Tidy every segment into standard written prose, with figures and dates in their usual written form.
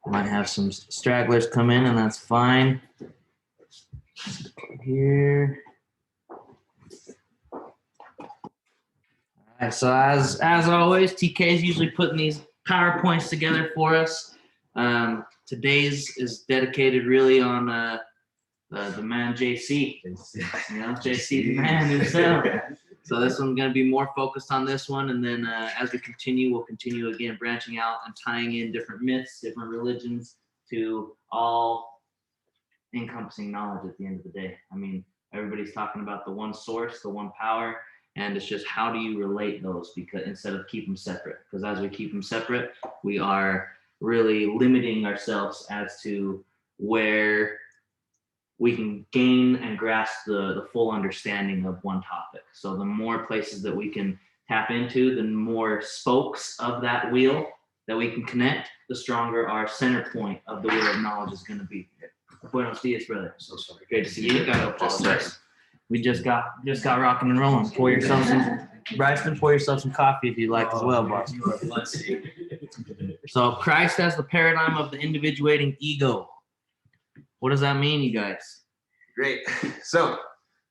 Might have some stragglers come in, and that's fine. Here. All right, so as always, TK is usually putting these PowerPoints together for us. Today's is dedicated really on the man JC. JC the man himself. So this one's going to be more focused on this one, and then as we continue, we'll continue again branching out and tying in different myths, different religions to all encompassing knowledge at the end of the day. I mean, everybody's talking about the one source, the one power, and it's just how do you relate those, because instead of keep them separate, because as we keep them separate, we are really limiting ourselves as to where we can gain and grasp the full understanding of one topic. So the more places that we can tap into, the more spokes of that wheel that we can connect, the stronger our center point of the wheel of knowledge is going to be. Buenos dias, brother. So sorry. Great to see you. Gotta apologize. We just got rocking and rolling. Pour yourself some, Bryson, pour yourself some coffee if you'd like as well, boss. So Christ as the paradigm of the individuating ego. What does that mean, you guys? Great. So,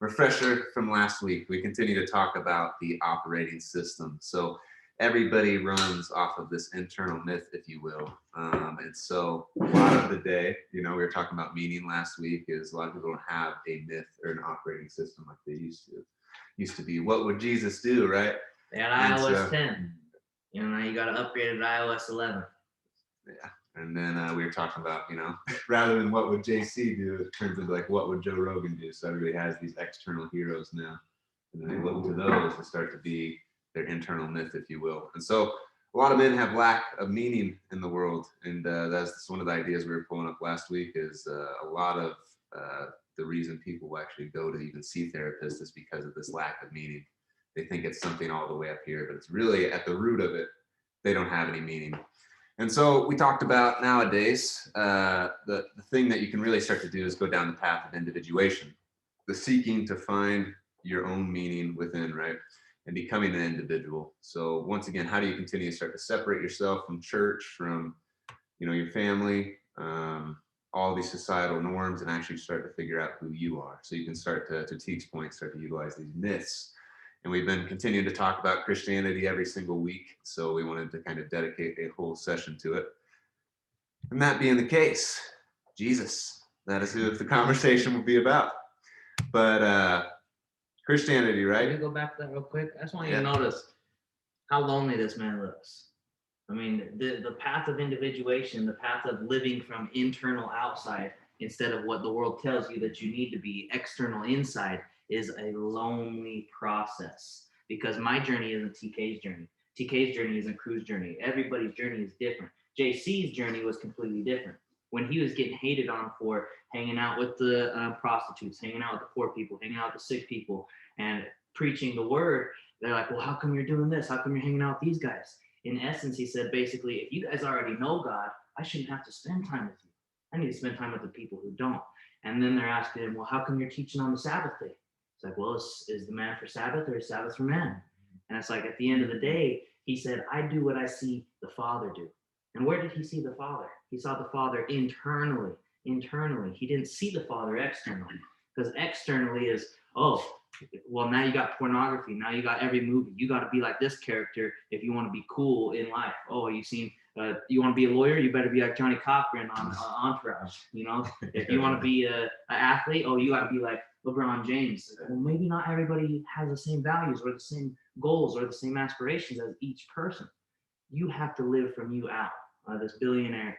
refresher from last week, we continue to talk about the operating system. So, everybody runs off of this internal myth, if you will. And so, a lot of the day, we were talking about meaning last week, is a lot of people don't have a myth or an operating system like they used to. Used to be, what would Jesus do, right? They had iOS 10. Now you got to upgrade it to iOS 11. Yeah. And then we were talking about, rather than what would JC do, it turns into like, what would Joe Rogan do? So everybody has these external heroes now. And then they look to those to start to be their internal myth, if you will. And so a lot of men have lack of meaning in the world. And that's one of the ideas we were pulling up last week, is a lot of the reason people will actually go to even see therapists is because of this lack of meaning. They think it's something all the way up here, but it's really at the root of it, they don't have any meaning. And so we talked about nowadays, the thing that you can really start to do is go down the path of individuation, the seeking to find your own meaning within, right? And becoming an individual. So once again, how do you continue to start to separate yourself from church, from, your family, all these societal norms, and actually start to figure out who you are. So you can start to Teague's point, start to utilize these myths. And we've been continuing to talk about Christianity every single week. So we wanted to kind of dedicate a whole session to it. And that being the case, Jesus, that is who the conversation will be about. But Christianity, right? Can you go back to that real quick? I just want you to notice how lonely this man looks. I mean, the path of individuation, the path of living from internal outside, instead of what the world tells you that you need to be external inside, is a lonely process, because my journey isn't TK's journey. TK's journey isn't Crew's journey. Everybody's journey is different. JC's journey was completely different. When he was getting hated on for hanging out with the prostitutes, hanging out with the poor people, hanging out with the sick people, and preaching the word, they're like, well, how come you're doing this? How come you're hanging out with these guys? In essence, he said, basically, if you guys already know God, I shouldn't have to spend time with you. I need to spend time with the people who don't. And then they're asking him, well, how come you're teaching on the Sabbath day? It's like, well, is the man for Sabbath, or is Sabbath for man? And it's like, at the end of the day, he said, I do what I see the Father do. And where did he see the Father? He saw the Father internally. He didn't see the Father externally, because externally is, oh, well, now you got pornography. Now you got every movie. You got to be like this character if you want to be cool in life. Oh, you want to be a lawyer? You better be like Johnny Cochran on Entourage. If you want to be an athlete, oh, you got to be like LeBron James. Well, maybe not everybody has the same values or the same goals or the same aspirations as each person. You have to live from you out. This billionaire,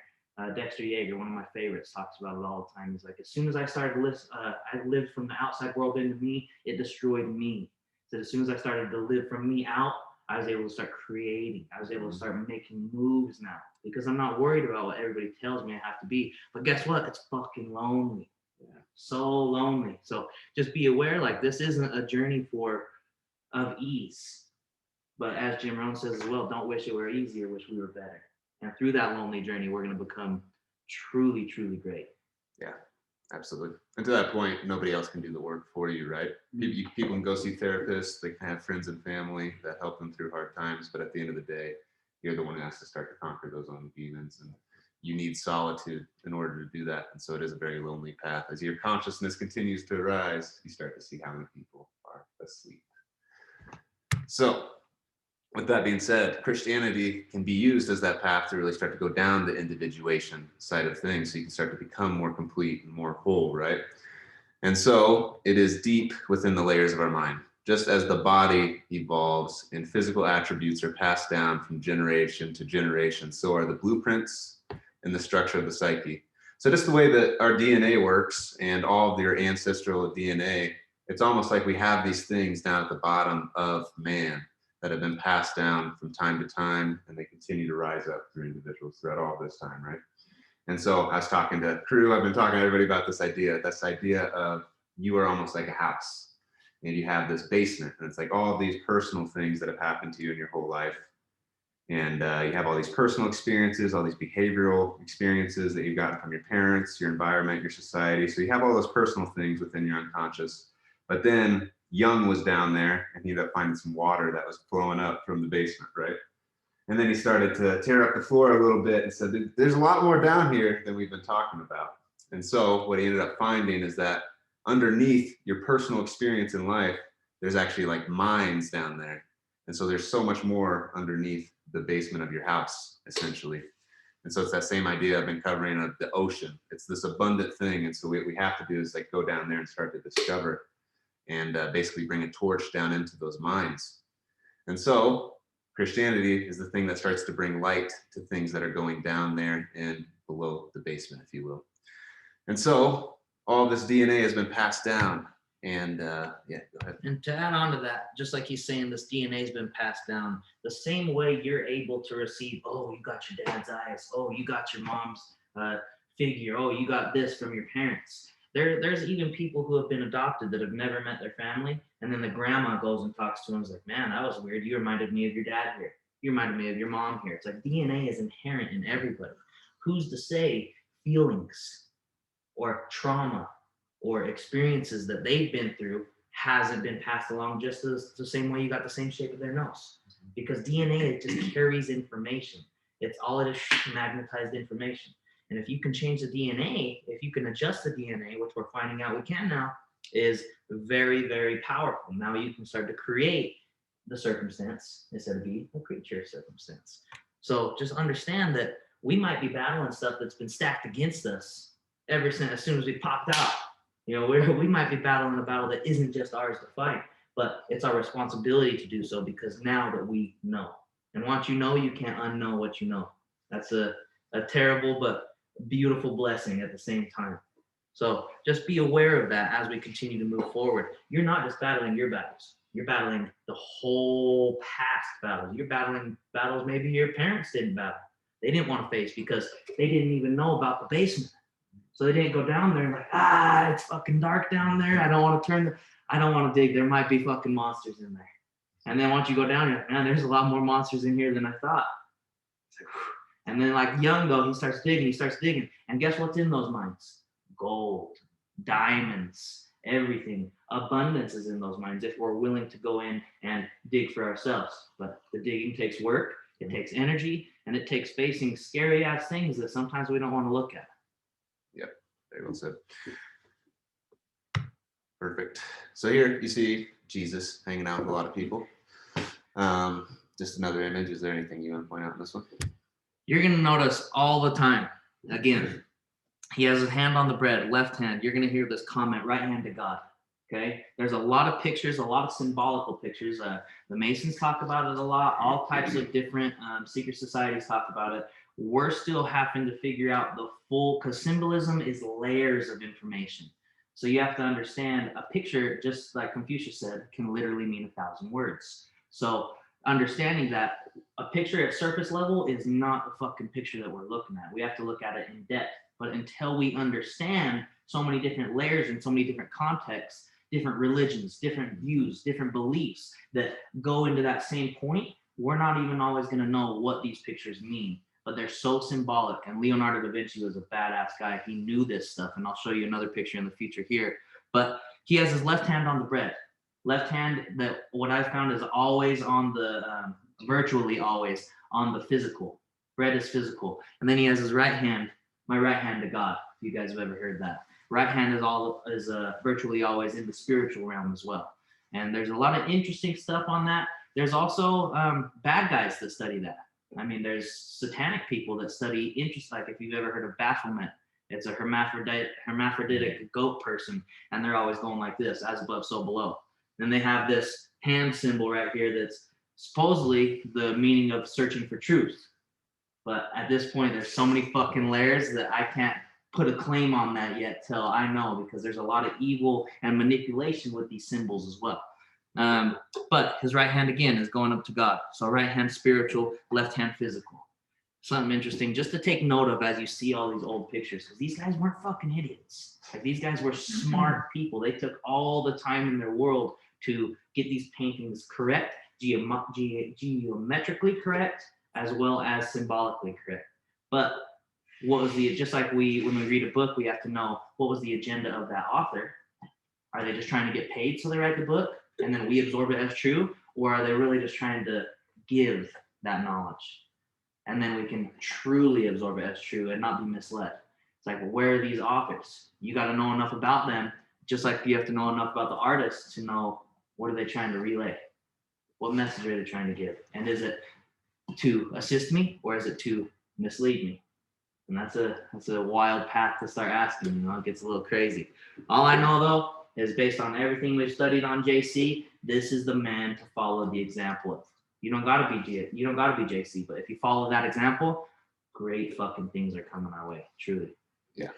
Dexter Yeager, one of my favorites, talks about it all the time. He's like, as soon as I started to I lived from the outside world into me, it destroyed me. So as soon as I started to live from me out, I was able to start creating. I was able to start making moves now, because I'm not worried about what everybody tells me I have to be. But guess what? It's fucking lonely. Yeah. So lonely. So just be aware, like, this isn't a journey of ease. But as Jim Rohn says as well, don't wish it were easier, wish we were better. And through that lonely journey, we're going to become truly, truly great. Yeah, absolutely. And to that point, nobody else can do the work for you, right? People can go see therapists. They can have friends and family that help them through hard times. But at the end of the day, you're the one who has to start to conquer those own demons. And you need solitude in order to do that. And so it is a very lonely path. As your consciousness continues to arise, you start to see how many people are asleep. So with that being said, Christianity can be used as that path to really start to go down the individuation side of things, so you can start to become more complete and more whole, right? And so it is deep within the layers of our mind. Just as the body evolves and physical attributes are passed down from generation to generation, so are the blueprints and the structure of the psyche. So just the way that our DNA works and all of your ancestral DNA, it's almost like we have these things down at the bottom of man that have been passed down from time to time, and they continue to rise up through individuals throughout all this time, right? And so I was talking to crew, I've been talking to everybody about this idea of you are almost like a house, and you have this basement, and it's like all of these personal things that have happened to you in your whole life. And you have all these personal experiences, all these behavioral experiences that you've gotten from your parents, your environment, your society. So you have all those personal things within your unconscious. But then Jung was down there, and he ended up finding some water that was flowing up from the basement, right? And then he started to tear up the floor a little bit and said, there's a lot more down here than we've been talking about. And so what he ended up finding is that underneath your personal experience in life, there's actually like mines down there. And so there's so much more underneath the basement of your house, essentially. And so it's that same idea I've been covering of the ocean. It's this abundant thing. And so what we have to do is like go down there and start to discover and basically bring a torch down into those mines. And so Christianity is the thing that starts to bring light to things that are going down there and below the basement, if you will. And so all this DNA has been passed down. And yeah, go ahead. And to add on to that, just like he's saying, this DNA has been passed down. The same way you're able to receive, oh, you got your dad's eyes. Oh, you got your mom's figure. Oh, you got this from your parents. There's even people who have been adopted that have never met their family. And then the grandma goes and talks to them and is like, man, that was weird. You reminded me of your dad here. You reminded me of your mom here. It's like DNA is inherent in everybody. Who's to say feelings or trauma or experiences that they've been through hasn't been passed along just as the same way you got the same shape of their nose? Because DNA, it just carries information. It's all it is, magnetized information. And if you can change the DNA, if you can adjust the DNA, which we're finding out we can now, is very, very powerful. Now you can start to create the circumstance instead of be a creature of circumstance. So just understand that we might be battling stuff that's been stacked against us ever since, as soon as we popped out. You know, we might be battling a battle that isn't just ours to fight, but it's our responsibility to do so, because now that we know. And once you know, you can't unknow what you know. That's a terrible but beautiful blessing at the same time. So just be aware of that as we continue to move forward. You're not just battling your battles. You're battling the whole past battles. You're battling battles maybe your parents didn't battle. They didn't want to face because they didn't even know about the basement. So they didn't go down there and like, it's fucking dark down there. I don't want to dig. There might be fucking monsters in there. And then once you go down, you're like, man, there's a lot more monsters in here than I thought. And then like Young, though, he starts digging. And guess what's in those mines? Gold, diamonds, everything. Abundance is in those mines if we're willing to go in and dig for ourselves. But the digging takes work, it takes energy, and it takes facing scary ass things that sometimes we don't want to look at. Yep, very well said. Perfect. So here you see Jesus hanging out with a lot of people. Just another image. Is there anything you want to point out in this one? You're going to notice all the time, again, he has his hand on the bread, left hand. You're going to hear this comment, right hand to God. Okay. There's a lot of pictures, a lot of symbolical pictures. The Masons talk about it a lot. All types of different secret societies talk about it. We're still having to figure out the full, because symbolism is layers of information. So you have to understand a picture, just like Confucius said, can literally mean 1,000 words. So understanding that a picture at surface level is not the fucking picture that we're looking at. We have to look at it in depth. But until we understand so many different layers and so many different contexts, different religions, different views, different beliefs that go into that same point, we're not even always going to know what these pictures mean. But they're so symbolic. And Leonardo da Vinci was a badass guy. He knew this stuff. And I'll show you another picture in the future here. But he has his left hand on the bread. Left hand, that what I found is always on the, virtually always on the physical. Bread is physical. And then he has his right hand, my right hand to God. If you guys have ever heard that. Right hand is virtually always in the spiritual realm as well. And there's a lot of interesting stuff on that. There's also bad guys that study that. I mean, there's satanic people that study interest. Like if you've ever heard of Baphomet, it's a hermaphroditic goat person, and they're always going like this, as above, so below. Then they have this hand symbol right here that's supposedly the meaning of searching for truth. But at this point, there's so many fucking layers that I can't put a claim on that yet till I know, because there's a lot of evil and manipulation with these symbols as well. But his right hand again is going up to God. So right hand spiritual, left hand physical. Something interesting just to take note of as you see all these old pictures, because these guys weren't fucking idiots. Like these guys were smart people. They took all the time in their world to get these paintings correct, geometrically correct, as well as symbolically correct. But what was just like when we read a book, we have to know what was the agenda of that author. Are they just trying to get paid so they write the book and then we absorb it as true? Or are they really just trying to give that knowledge? And then we can truly absorb it as true and not be misled. It's like, well, where are these authors? You got to know enough about them, just like you have to know enough about the artists to know what are they trying to relay? What message are they trying to give? And is it to assist me or is it to mislead me? And that's a wild path to start asking, you know, it gets a little crazy. All I know though is based on everything we've studied on JC, this is the man to follow the example of. You don't gotta be JC, but if you follow that example, great fucking things are coming our way, truly. Yeah.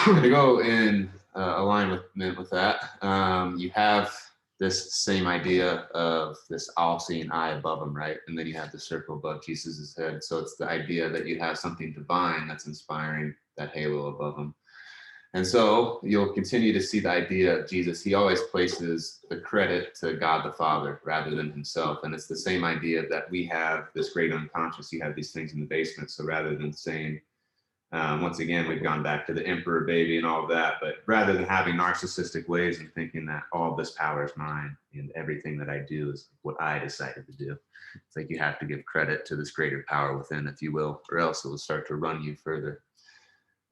To go in alignment with that, you have this same idea of this all-seeing eye above him, right? And then you have the circle above Jesus's head. So it's the idea that you have something divine that's inspiring that halo above him. And so you'll continue to see the idea of Jesus. He always places the credit to God the Father rather than himself. And it's the same idea that we have this great unconscious. You have these things in the basement. So rather than saying, once again, we've gone back to the emperor baby and all of that, but rather than having narcissistic ways and thinking that all this power is mine and everything that I do is what I decided to do. It's like you have to give credit to this greater power within, if you will, or else it will start to run you further.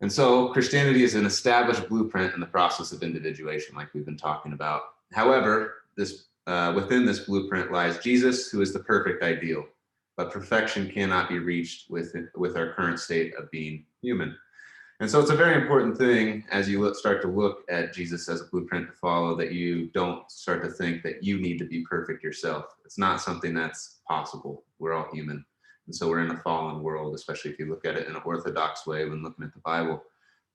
And so Christianity is an established blueprint in the process of individuation, like we've been talking about. However, within this blueprint lies Jesus, who is the perfect ideal, but perfection cannot be reached with our current state of being human. And so it's a very important thing as you start to look at Jesus as a blueprint to follow, that you don't start to think that you need to be perfect yourself. It's not something that's possible. We're all human. And so we're in a fallen world, especially if you look at it in an orthodox way when looking at the Bible.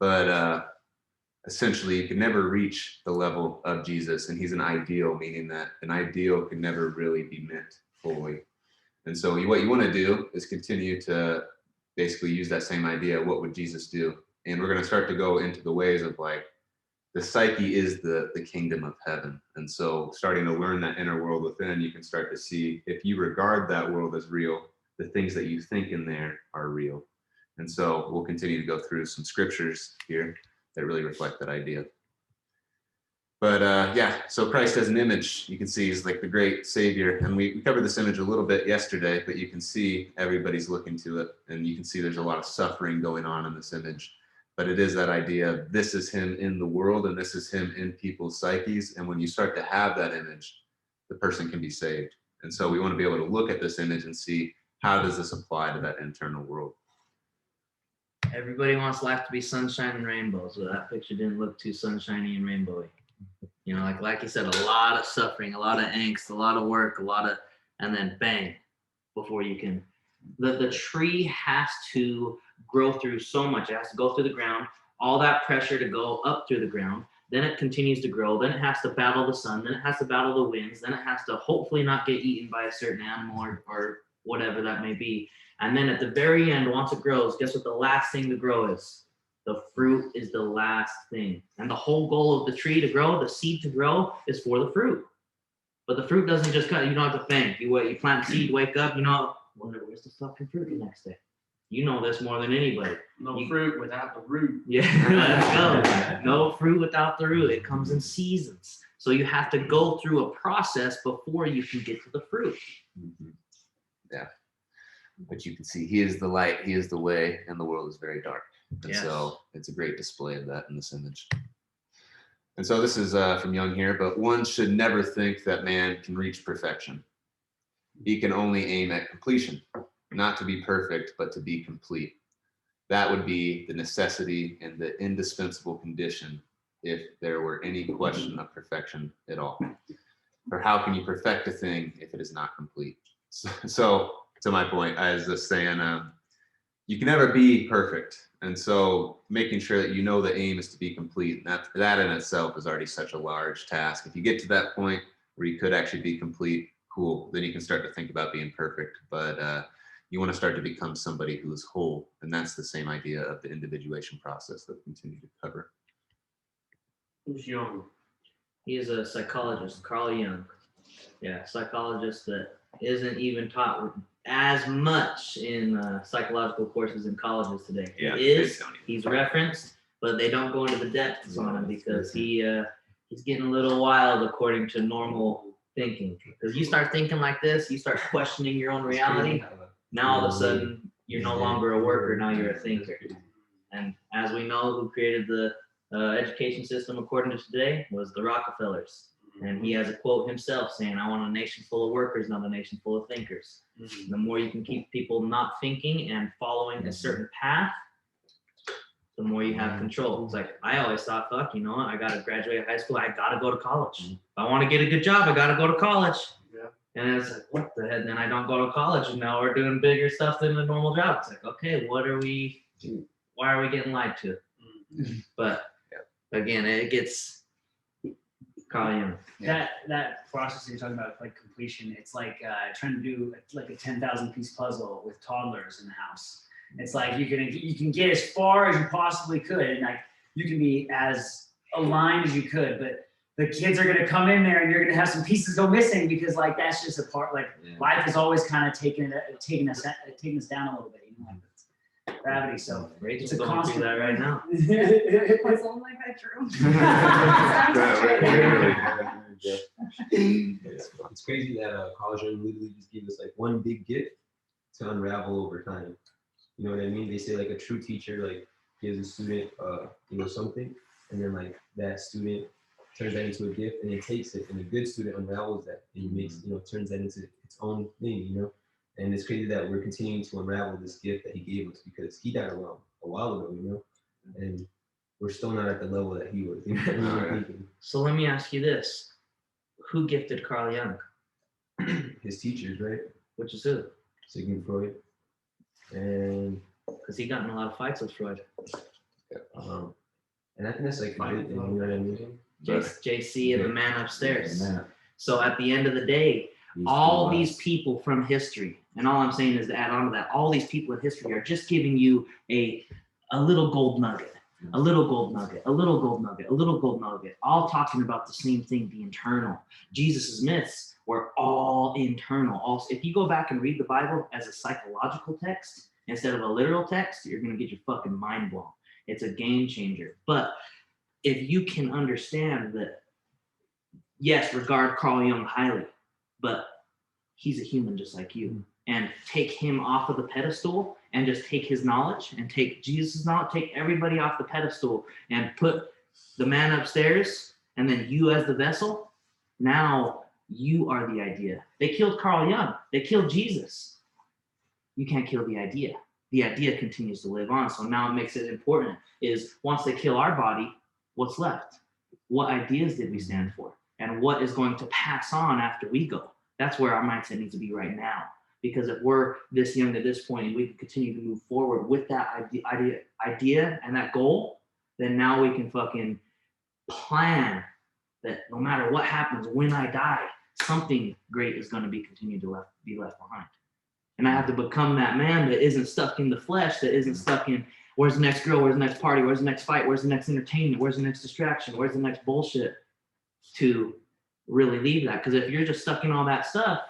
But essentially, you can never reach the level of Jesus. And he's an ideal, meaning that an ideal can never really be met fully. And so what you want to do is continue to basically use that same idea. What would Jesus do? And we're going to start to go into the ways of like, the psyche is the kingdom of heaven. And so starting to learn that inner world within, you can start to see if you regard that world as real, the things that you think in there are real. And so we'll continue to go through some scriptures here that really reflect that idea. But yeah, so Christ as an image, you can see he's like the great savior. And we covered this image a little bit yesterday, but you can see everybody's looking to it. And you can see there's a lot of suffering going on in this image. But it is that idea of this is him in the world and this is him in people's psyches. And when you start to have that image, the person can be saved. And so we want to be able to look at this image and see, how does this apply to that internal world? Everybody wants life to be sunshine and rainbows, so that picture didn't look too sunshiny and rainbowy. You know, like you said, a lot of suffering, a lot of angst, a lot of work, and then bang, before you can. The tree has to grow through so much. It has to go through the ground, all that pressure to go up through the ground. Then it continues to grow. Then it has to battle the sun. Then it has to battle the winds. Then it has to hopefully not get eaten by a certain animal or whatever that may be. And then at the very end, once it grows, guess what the last thing to grow is? The fruit is the last thing. And the whole goal of the tree to grow, the seed to grow, is for the fruit. But the fruit doesn't just cut. You don't have to think. You plant seed, wake up, you know, where's the fucking fruit the next day? You know this more than anybody. No fruit without the root. Yeah, let's go. No fruit without the root. It comes in seasons. So you have to go through a process before you can get to the fruit. Mm-hmm. Yeah. but you can see he is the light, he is the way, and the world is very dark. And Yes. so it's a great display of that in this image. And so this is from Jung here, but one should never think that man can reach perfection. He can only aim at completion, not to be perfect, but to be complete. That would be the necessity and the indispensable condition if there were any question of perfection at all. For how can you perfect a thing if it is not complete? So to my point, I was just saying, you can never be perfect. And so making sure that you know the aim is to be complete, that in itself is already such a large task. If you get to that point where you could actually be complete, cool, then you can start to think about being perfect. But you want to start to become somebody who is whole. And that's the same idea of the individuation process that we continue to cover. Who's Jung? He is a psychologist, Carl Jung. Yeah, psychologist that isn't even taught as much in psychological courses in colleges today. Yeah, It is. He's referenced, but they don't go into the depths on him because he's getting a little wild according to normal thinking. Because you start thinking like this, you start questioning your own reality. Now all of a sudden you're no longer a worker, now you're a thinker. And as we know, who created the education system according to today was the Rockefellers. And he has a quote himself saying, I want a nation full of workers, not a nation full of thinkers. The more you can keep people not thinking and following a certain path, the more you have control. It's like, I always thought, fuck, you know what? I got to graduate high school. I got to go to college. If I want to get a good job, I got to go to college. Yeah. And it's like, what the heck? Then I don't go to college. And now we're doing bigger stuff than a normal job. It's like, okay, why are we getting lied to? But again, it gets Carl Jung. That process you're talking about, like completion, it's like trying to do like a 10,000 piece puzzle with toddlers in the house. It's like you can get as far as you possibly could, and like you can be as aligned as you could, but the kids are gonna come in there and you're gonna have some pieces go missing because like that's just a part. Like life is always kind of taking us down a little bit, you know, like it's gravity. So Rachel's it's a going constant through that right now. Puzzle in my bedroom. It's crazy that college literally just gave us like one big gift to unravel over time. You know what I mean? They say like a true teacher like gives a student something, and then like that student turns that into a gift and then takes it, and a good student unravels that and makes turns that into its own thing, And it's crazy that we're continuing to unravel this gift that he gave us because he died a while ago, and we're still not at the level that he was. So let me ask you this. Who gifted Carl Jung? His teachers, right? Which is who? Sigmund Freud. And because he got in a lot of fights with Freud. And I think that's like a good thing, you know what I mean? JC and the man upstairs. So at the end of the day, all these people from history, and all I'm saying is to add on to that, all these people in history are just giving you a little gold nugget, a little gold nugget, a little gold nugget, a little gold nugget, all talking about the same thing, the internal. Jesus's myths were all internal. Also, if you go back and read the Bible as a psychological text instead of a literal text, you're going to get your fucking mind blown. It's a game changer. But if you can understand that, yes, regard Carl Jung highly, but he's a human just like you, and take him off of the pedestal and just take his knowledge and take Jesus' knowledge, take everybody off the pedestal and put the man upstairs and then you as the vessel. Now you are the idea. They killed Carl Jung. They killed Jesus. You can't kill the idea. The idea continues to live on. So now it makes it important is once they kill our body, what's left? What ideas did we stand for? And what is going to pass on after we go? That's where our mindset needs to be right now. Because if we're this young at this point and we can continue to move forward with that idea and that goal, then now we can fucking plan that no matter what happens, when I die, something great is going to be continued to be left behind. And I have to become that man that isn't stuck in the flesh, that isn't stuck in where's the next girl, where's the next party, where's the next fight, where's the next entertainment, where's the next distraction, where's the next bullshit, to really leave that. Because if you're just stuck in all that stuff,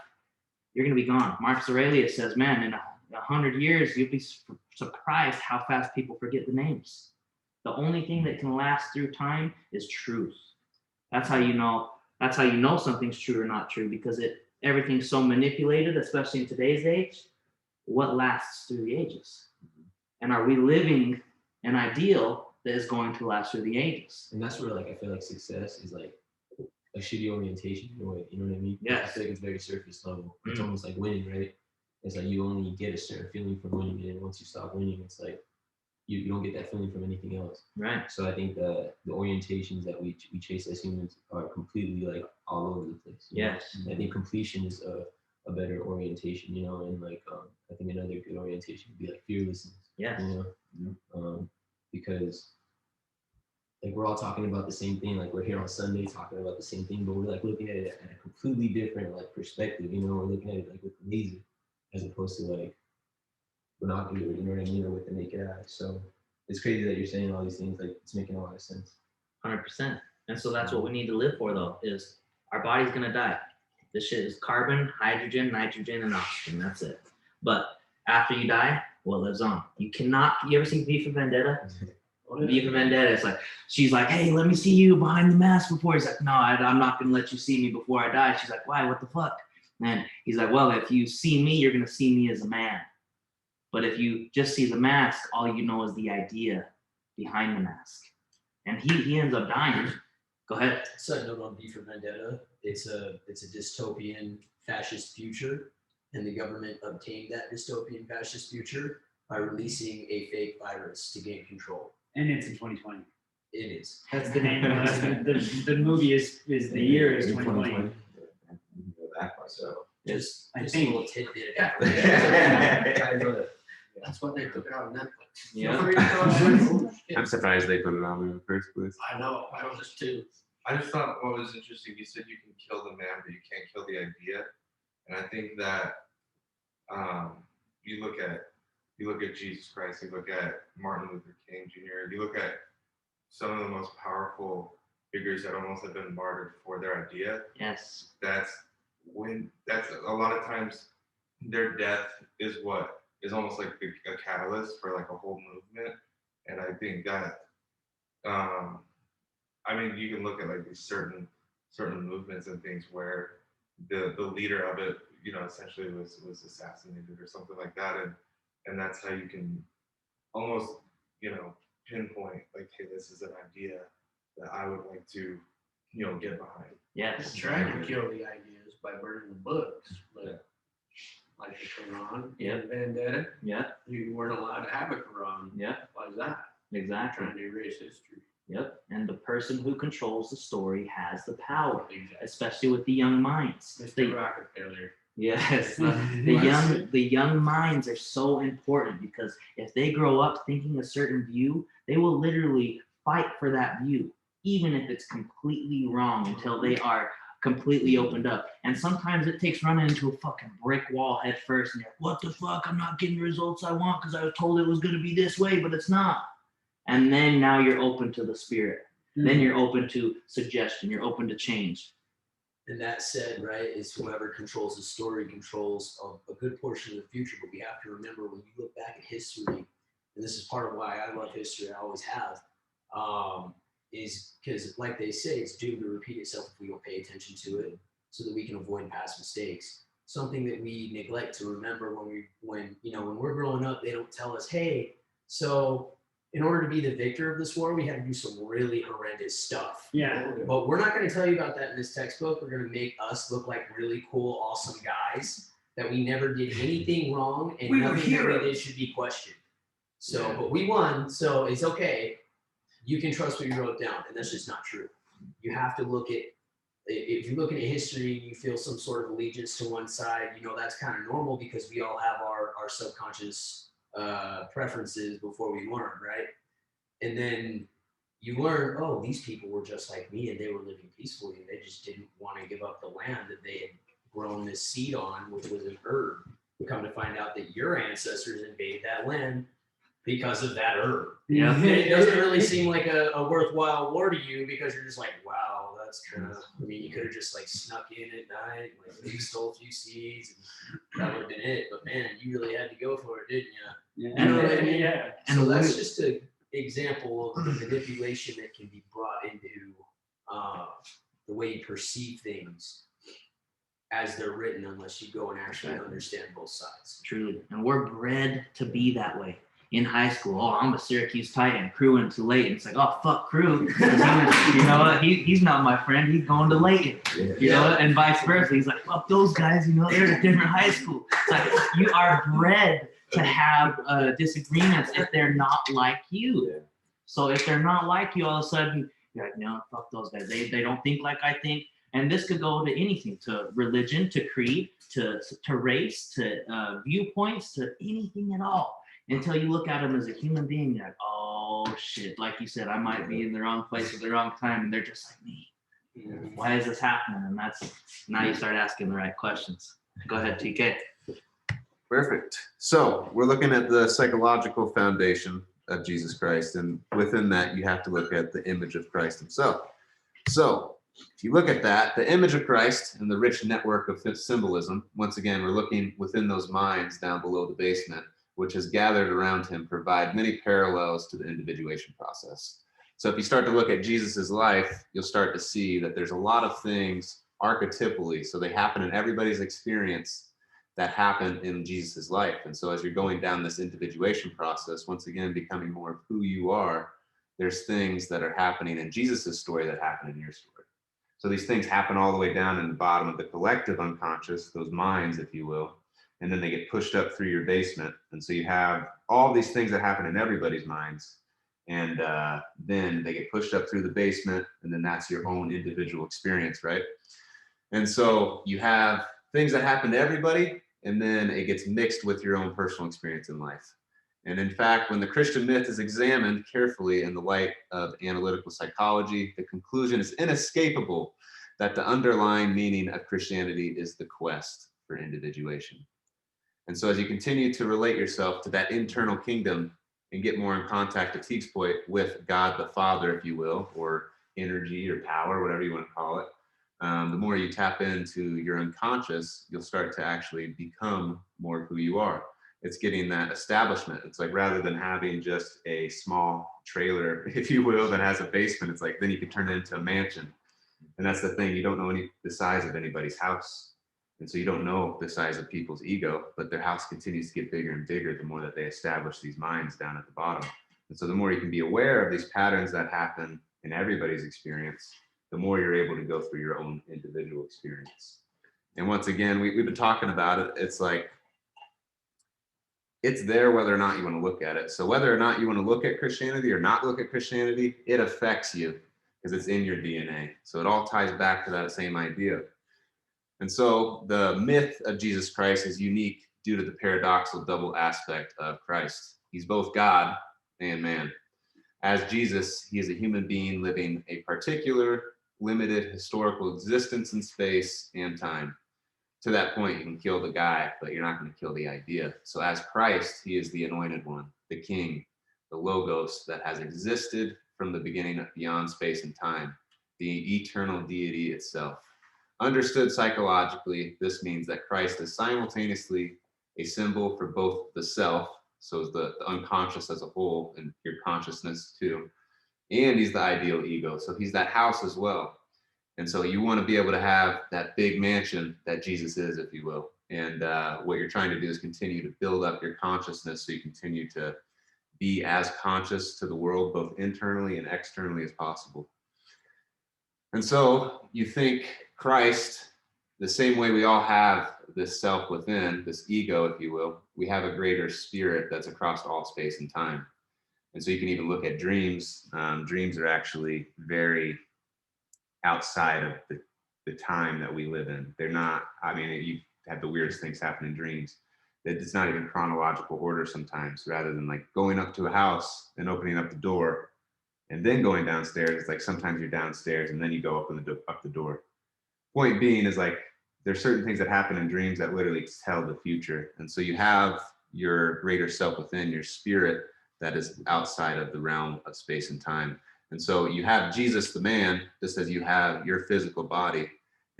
you're going to be gone. Marcus Aurelius says, man, in 100 years, you'll be surprised how fast people forget the names. The only thing that can last through time is truth. That's how you know something's true or not true, because everything's so manipulated, especially in today's age. what lasts through the ages? And are we living an ideal that is going to last through the ages? And that's where like I feel like success is like a shitty orientation in a way, you know what I mean? Yes. I feel like it's very surface level. It's Mm. almost like winning, right? It's like you only get a certain feeling from winning, and once you stop winning, it's like you don't get that feeling from anything else. Right. So I think the orientations that we chase as humans are completely like all over the place. you know? Yes. I think completion is a better orientation, you know, and like I think another good orientation would be like fearlessness. Yes. You know, because like we're all talking about the same thing, like we're here on Sunday talking about the same thing, but we're like looking at it at a completely different like perspective, you know, we're looking at it like with the laser as opposed to like binocular, you know what I mean, or with the naked eye. So it's crazy that you're saying all these things, like it's making a lot of sense. 100%. And so that's what we need to live for, though, is our body's going to die. This shit is carbon, hydrogen, nitrogen, and oxygen. That's it. But after you die, what lives on? You cannot, you ever seen V for Vendetta? V for Vendetta, it's like, she's like, hey, let me see you behind the mask before. He's like, no, I'm not going to let you see me before I die. She's like, why? What the fuck? And he's like, well, if you see me, you're going to see me as a man. But if you just see the mask, all you know is the idea behind the mask. And he ends up dying. Go ahead. Side note on V for Vendetta, it's a dystopian fascist future, and the government obtained that dystopian fascist future by releasing a fake virus to gain control. And it's in 2020. It is. That's the name of the movie is the year is 2020. So Just I just think- a little tidbit of I information. know that. That's why they took it out on Netflix. Yeah. I'm surprised they put it on in the first place. I know, I was too. I just thought what was interesting, you said you can kill the man, but you can't kill the idea. And I think that you look at Jesus Christ, you look at Martin Luther King Jr., you look at some of the most powerful figures that almost have been martyred for their idea. Yes. That's a lot of times their death is what is almost like a catalyst for like a whole movement. And I think that I mean, you can look at like these certain movements and things where the leader of it, you know, essentially was assassinated or something like that, and that's how you can almost, you know, pinpoint like, hey, this is an idea that I would like to, you know, get behind. Yes. Trying to kill the ideas by burning the books, but like the Quran Yeah. and Vendetta, Yeah. you weren't allowed to have a Quran. Yeah. Why is that? Exactly. Trying to erase history. Yep. And the person who controls the story has the power, Exactly. especially with the young minds. Mr. Rockefeller. Yes, the young minds are so important because if they grow up thinking a certain view, they will literally fight for that view, even if it's completely wrong, until they are completely opened up. And sometimes it takes running into a fucking brick wall head first, and you're like, what the fuck? I'm not getting the results I want because I was told it was going to be this way, but it's not. And then now you're open to the spirit. Then you're open to suggestion. You're open to change. And that said, right, is whoever controls the story controls a good portion of the future. But we have to remember when you look back at history, and this is part of why I love history, I always have, is because, like they say, it's doomed to repeat itself if we don't pay attention to it so that we can avoid past mistakes. Something that we neglect to remember when we're growing up, they don't tell us, hey, so in order to be the victor of this war, we had to do some really horrendous stuff. Yeah. But we're not going to tell you about that in this textbook. We're going to make us look like really cool, awesome guys that we never did anything wrong and We were nothing that we heroes. did should be questioned. So, but we won, so it's okay. You can trust what you wrote down, and that's just not true. You have to look at, if you're looking at history and you feel some sort of allegiance to one side, you know, that's kind of normal because we all have our subconscious preferences before we learn, right? And then you learn, oh, these people were just like me and they were living peacefully and they just didn't want to give up the land that they had grown this seed on, which was an herb. We come to find out that your ancestors invaded that land because of that herb. Yeah. It doesn't really seem like a worthwhile war to you because you're just like, wow, that's kind of, I mean, you could have just like snuck in at night, like maybe stole a few seeds and that would have been it. But man, you really had to go for it, didn't you? Yeah. You know what I mean? Yeah. And So what that's is- just an example of the manipulation that can be brought into the way you perceive things. as they're written unless you go and actually understand both sides. Truly. And we're bred to be that way. In high school, oh, I'm a Syracuse Titan, crewing to Layton. It's like, oh, fuck crew. You know what? He's not my friend. He's going to Layton. You know what? And vice versa. He's like, fuck those guys. You know, they're at a different high school. It's like, you are bred to have disagreements if they're not like you. So if they're not like you, all of a sudden, you're like, no, fuck those guys. They don't think like I think. And this could go to anything, to religion, to creed, to race, to viewpoints, to anything at all. Until you look at them as a human being, you're like, oh shit, like you said, I might be in the wrong place at the wrong time, and they're just like me. Why is this happening? And that's, now you start asking the right questions. Go ahead, TK. Perfect. So we're looking at the psychological foundation of Jesus Christ, and within that, you have to look at the image of Christ himself. So if you look at that, the image of Christ and the rich network of symbolism, once again, we're looking within those minds down below the basement, which has gathered around him, provide many parallels to the individuation process. So if you start to look at Jesus's life, you'll start to see that there's a lot of things archetypally, so they happen in everybody's experience, that happen in Jesus's life. And so as you're going down this individuation process, once again, becoming more of who you are, there's things that are happening in Jesus's story that happen in your story. So these things happen all the way down in the bottom of the collective unconscious, those minds, if you will, and then they get pushed up through your basement. And so you have all these things that happen in everybody's minds, and then they get pushed up through the basement, and then that's your own individual experience, right? And so you have things that happen to everybody, and then it gets mixed with your own personal experience in life. And in fact, when the Christian myth is examined carefully in the light of analytical psychology, the conclusion is inescapable that the underlying meaning of Christianity is the quest for individuation. And so as you continue to relate yourself to that internal kingdom and get more in contact, to Teague's point, with God the Father, if you will, or energy or power, whatever you want to call it, the more you tap into your unconscious, you'll start to actually become more of who you are. It's getting that establishment. It's like, rather than having just a small trailer, if you will, that has a basement, it's like, then you can turn it into a mansion. And that's the thing, you don't know the size of anybody's house. And so you don't know the size of people's ego, but their house continues to get bigger and bigger the more that they establish these minds down at the bottom. And so the more you can be aware of these patterns that happen in everybody's experience, the more you're able to go through your own individual experience. And once again, we've been talking about it. It's like, it's there whether or not you want to look at it. So whether or not you want to look at Christianity or not look at Christianity, it affects you because it's in your DNA. So it all ties back to that same idea. And so the myth of Jesus Christ is unique due to the paradoxical double aspect of Christ. He's both God and man. As Jesus, he is a human being living a particular, limited historical existence in space and time. To that point, you can kill the guy, but you're not going to kill the idea. So as Christ, he is the anointed one, the king, the logos that has existed from the beginning beyond space and time, the eternal deity itself. Understood psychologically, this means that Christ is simultaneously a symbol for both the self, so the unconscious as a whole, and your consciousness too, and he's the ideal ego. So he's that house as well. And so you want to be able to have that big mansion that Jesus is, if you will. And what you're trying to do is continue to build up your consciousness so you continue to be as conscious to the world, both internally and externally as possible. And so you think Christ, the same way we all have this self within, this ego, if you will, we have a greater spirit that's across all space and time. And so you can even look at dreams. Dreams are actually very outside of the time that we live in. They're not, I mean, you have the weirdest things happen in dreams. It's not even chronological order sometimes, rather than like going up to a house and opening up the door and then going downstairs. It's like sometimes you're downstairs and then you go up the door. Point being is like, there's certain things that happen in dreams that literally tell the future. And so you have your greater self within, your spirit that is outside of the realm of space and time. And so you have Jesus, the man, just as you have your physical body.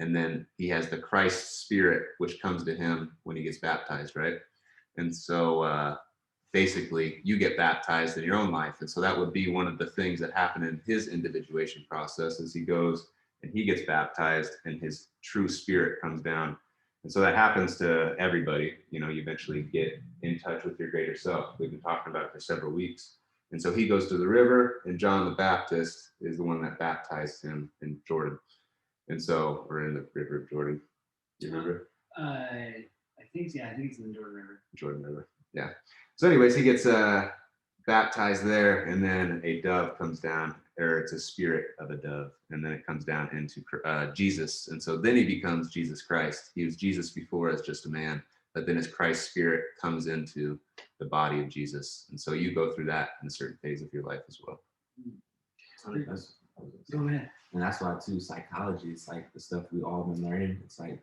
And then he has the Christ spirit, which comes to him when he gets baptized, right? And so basically you get baptized in your own life. And so that would be one of the things that happen in his individuation process as he goes and he gets baptized, and his true spirit comes down. And so that happens to everybody. You eventually get in touch with your greater self. We've been talking about it for several weeks. And so he goes to the river, and John the Baptist is the one that baptized him in Jordan. And so, or in the river of Jordan. Do you remember? I think it's in the Jordan River. Jordan River. Yeah. So anyways, he gets baptized there, and then a dove comes down, or it's a spirit of a dove, and then it comes down into Jesus. And so then he becomes Jesus Christ. He was Jesus before as just a man, but then his Christ spirit comes into the body of Jesus. And so you go through that in a certain phase of your life as well. Go ahead. And that's why too, psychology, it's like the stuff we all been learning. It's like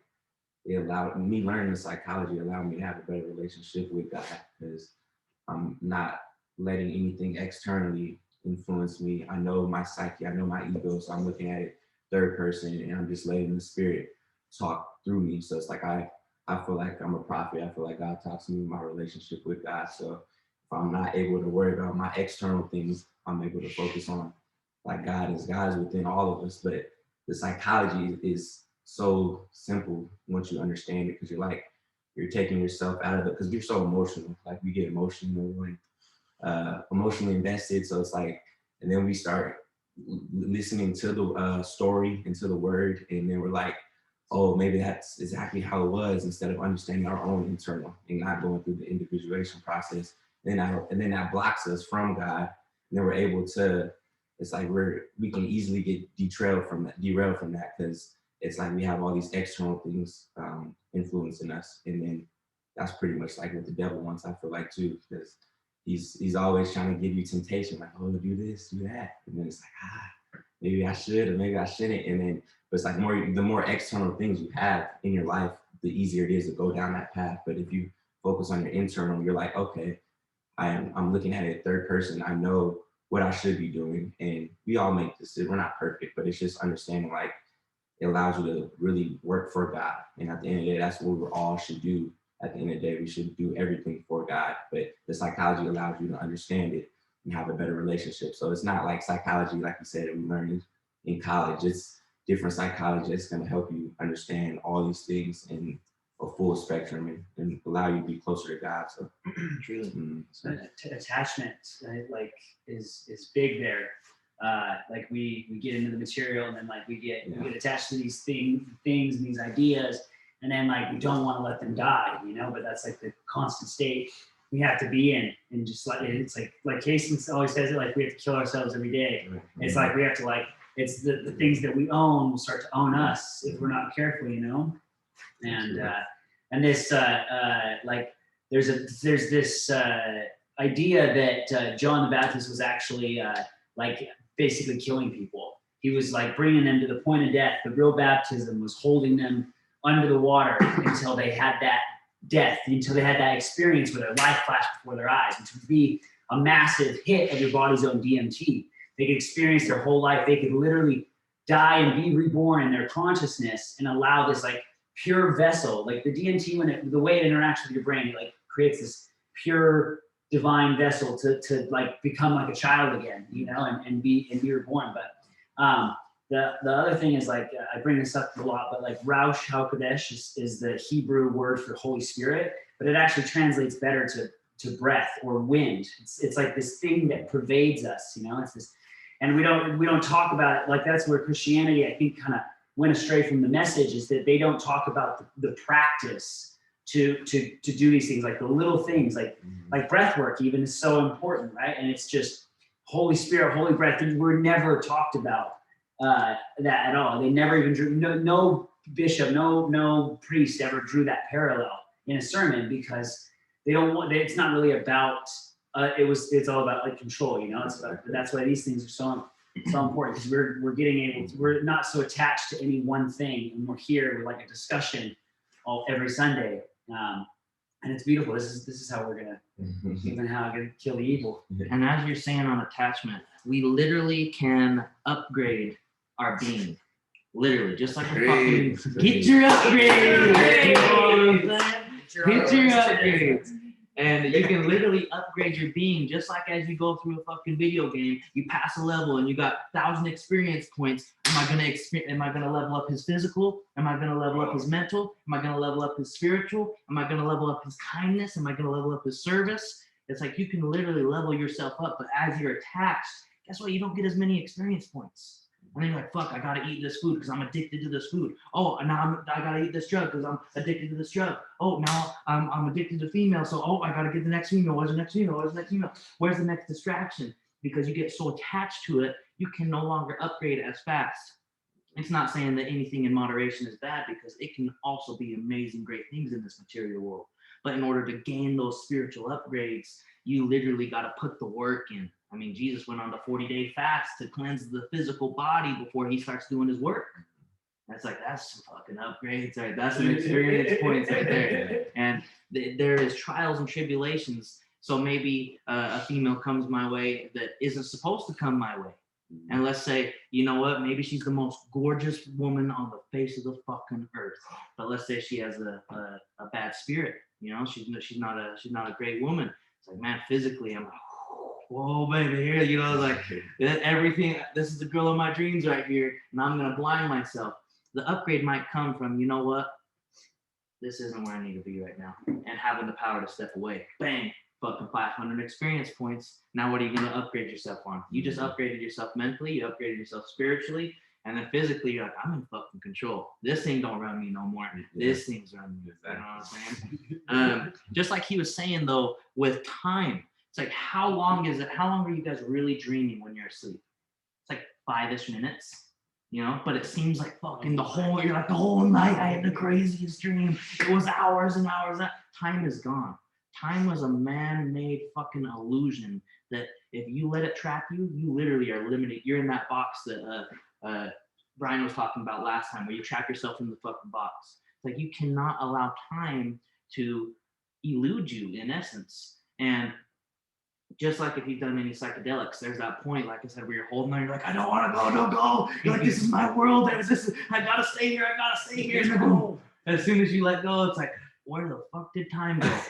it allowed me learning the psychology allowed me to have a better relationship with God, because I'm not letting anything externally influence me. I know my psyche, I know my ego, so I'm looking at it third person, and I'm just letting the spirit talk through me. So it's like I feel like I'm a prophet. I feel like God talks to me in my relationship with God. So if I'm not able to worry about my external things, I'm able to focus on like God is within all of us. But the psychology is so simple once you understand it, because you're taking yourself out of it, because you're so emotional. Like we get emotional and emotionally invested. So it's like, and then we start listening to the story and to the word, and then we're like, oh, maybe that's exactly how it was, instead of understanding our own internal and not going through the individuation process. And then that blocks us from God. And then we're able to, it's like we can easily get derailed from that, because it's like we have all these external things influencing us. And then that's pretty much like what the devil wants, I feel like too, because he's always trying to give you temptation, like, oh, do this, do that. And then it's like, maybe I should, or maybe I shouldn't. And then, but it's like the more external things you have in your life, the easier it is to go down that path. But if you focus on your internal, you're like, okay, I'm looking at it third person. I know what I should be doing. And we all make decisions. We're not perfect, but it's just understanding, like, it allows you to really work for God. And at the end of the day, that's what we all should do. At the end of the day, we should do everything for God. But the psychology allows you to understand it and have a better relationship. So it's not like psychology, like you said, that we learned in college. It's different psychology that's going to help you understand all these things in a full spectrum and allow you to be closer to God. So Truly. Attachment, right, like is big there. Like we get into the material, and then like we get attached to these things and these ideas, and then like we don't want to let them die, but that's like the constant state we have to be in. And just like it's like Casey always says it, like we have to kill ourselves every day. It's like we have to, like, it's the things that we own will start to own us if we're not careful, and this like there's this idea that John the Baptist was actually like basically killing people. He was like bringing them to the point of death. The real baptism was holding them under the water until they had that death, until they had that experience where their life flashed before their eyes, which would be a massive hit of your body's own DMT. They could experience their whole life. They could literally die and be reborn in their consciousness and allow this like pure vessel, like the DMT, when the way it interacts with your brain, it like creates this pure divine vessel to like become like a child again, and be reborn. But the other thing is, like, I bring this up a lot, but like Raush HaKodesh is the Hebrew word for Holy Spirit, but it actually translates better to breath or wind. It's like this thing that pervades us, it's this, and we don't talk about it. Like, that's where Christianity, I think, kind of went astray from the message, is that they don't talk about the practice to do these things, like the little things, like breath work even is so important, right? And it's just Holy Spirit, holy breath. We're never talked about that at all. They never even drew, no bishop, no priest ever drew that parallel in a sermon, because they don't want, it's not really about, it's all about like control, it's about, that's why these things are so important, because we're not so attached to any one thing, and we're here with like a discussion every Sunday. And it's beautiful. This is how we're gonna kill the evil. And as you're saying on attachment, we literally can upgrade our being. Literally, just like a fucking get your upgrade. Get your upgrades. And you can literally upgrade your being just like as you go through a fucking video game. You pass a level and you got 1,000 experience points. Am I gonna level up his physical? Am I gonna level up his mental? Am I gonna level up his spiritual? Am I gonna level up his kindness? Am I gonna level up his service? It's like you can literally level yourself up, but as you're attached, guess what? You don't get as many experience points. And then you're like, fuck, I gotta eat this food because I'm addicted to this food. Oh, now I gotta eat this drug because I'm addicted to this drug. Oh, now I'm addicted to female. So, oh, I gotta get the next female. Where's the next female? Where's the next female? Where's the next distraction? Because you get so attached to it, you can no longer upgrade as fast. It's not saying that anything in moderation is bad because it can also be amazing, great things in this material world. But in order to gain those spiritual upgrades, you literally got to put the work in. I mean, Jesus went on the 40-day fast to cleanse the physical body before he starts doing his work. That's some fucking upgrades, right? That's some experience points right there. And there is trials and tribulations. So maybe a female comes my way that isn't supposed to come my way. And let's say, you know what, maybe she's the most gorgeous woman on the face of the fucking earth. But let's say she has a bad spirit, you know, she's not a great woman. It's like, man, physically, I'm like, whoa, baby, here, you know, like everything, this is the girl of my dreams right here, and I'm gonna blind myself. The upgrade might come from, you know what, this isn't where I need to be right now, and having the power to step away. Bang, fucking 500 experience points. Now what are you gonna upgrade yourself on? You just upgraded yourself mentally, you upgraded yourself spiritually, and then physically you're like, I'm in fucking control. This thing don't run me no more. This thing's running me. You know what I'm saying? Just like he was saying though, with time, it's like, how long is it? How long are you guys really dreaming when you're asleep? It's like 5-ish minutes, you know, but it seems like fucking you're like the whole night I had the craziest dream. It was hours and hours. Time is gone. Time was a man-made fucking illusion that if you let it trap you, you literally are limited. You're in that box that Brian was talking about last time, where you trap yourself in the fucking box. It's like you cannot allow time to elude you, in essence. And just like if you've done any psychedelics, there's that point, like I said, where you're holding on, you're like, I don't want to go, don't go. You're like, this is my world. I gotta stay here. No. As soon as you let go, it's like, where the fuck did time go?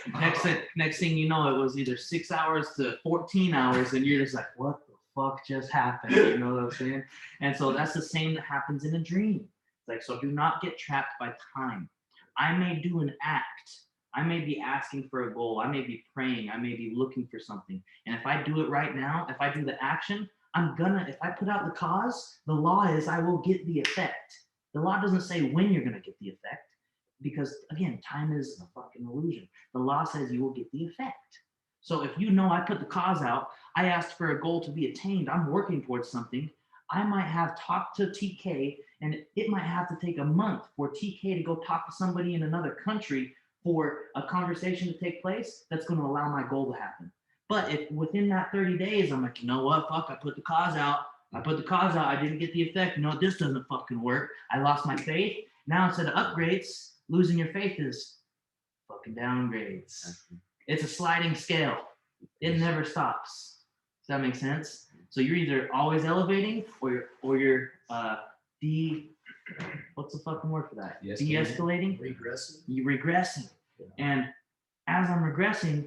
Next thing you know, it was either 6 hours to 14 hours, and you're just like, what the fuck just happened? You know what I'm saying? And so that's the same that happens in a dream. It's like, so do not get trapped by time. I may do an act. I may be asking for a goal. I may be praying. I may be looking for something. And if I do it right now, if I do the action, if I put out the cause, the law is I will get the effect. The law doesn't say when you're going to get the effect. Because again, time is a fucking illusion. The law says you will get the effect. So if you know I put the cause out, I asked for a goal to be attained, I'm working towards something, I might have talked to TK, and it might have to take a month for TK to go talk to somebody in another country for a conversation to take place that's going to allow my goal to happen. But if within that 30 days, I'm like, you know what, fuck, I put the cause out, I didn't get the effect, no, this doesn't fucking work, I lost my faith. Now instead of upgrades, losing your faith is fucking downgrades. It's a sliding scale. It never stops. Does that make sense? So you're either always elevating or you're what's the fucking word for that? De-escalating? Regressing. You're regressing. And as I'm regressing,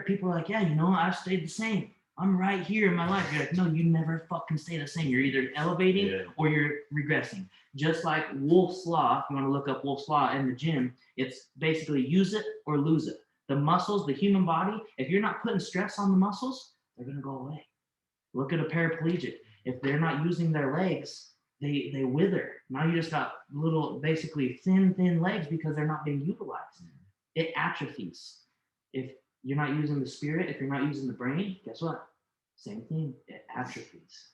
people are like, yeah, you know, I've stayed the same. I'm right here in my life. You're like, no, you never fucking stay the same. You're either elevating or you're regressing. Just like Wolf's Law, if you want to look up Wolf's Law in the gym, it's basically use it or lose it. The muscles, the human body, if you're not putting stress on the muscles, they're going to go away. Look at a paraplegic. If they're not using their legs, they wither. Now you just got little, basically thin legs because they're not being utilized. It atrophies. If you're not using the spirit, if you're not using the brain, guess what? Same thing, it atrophies.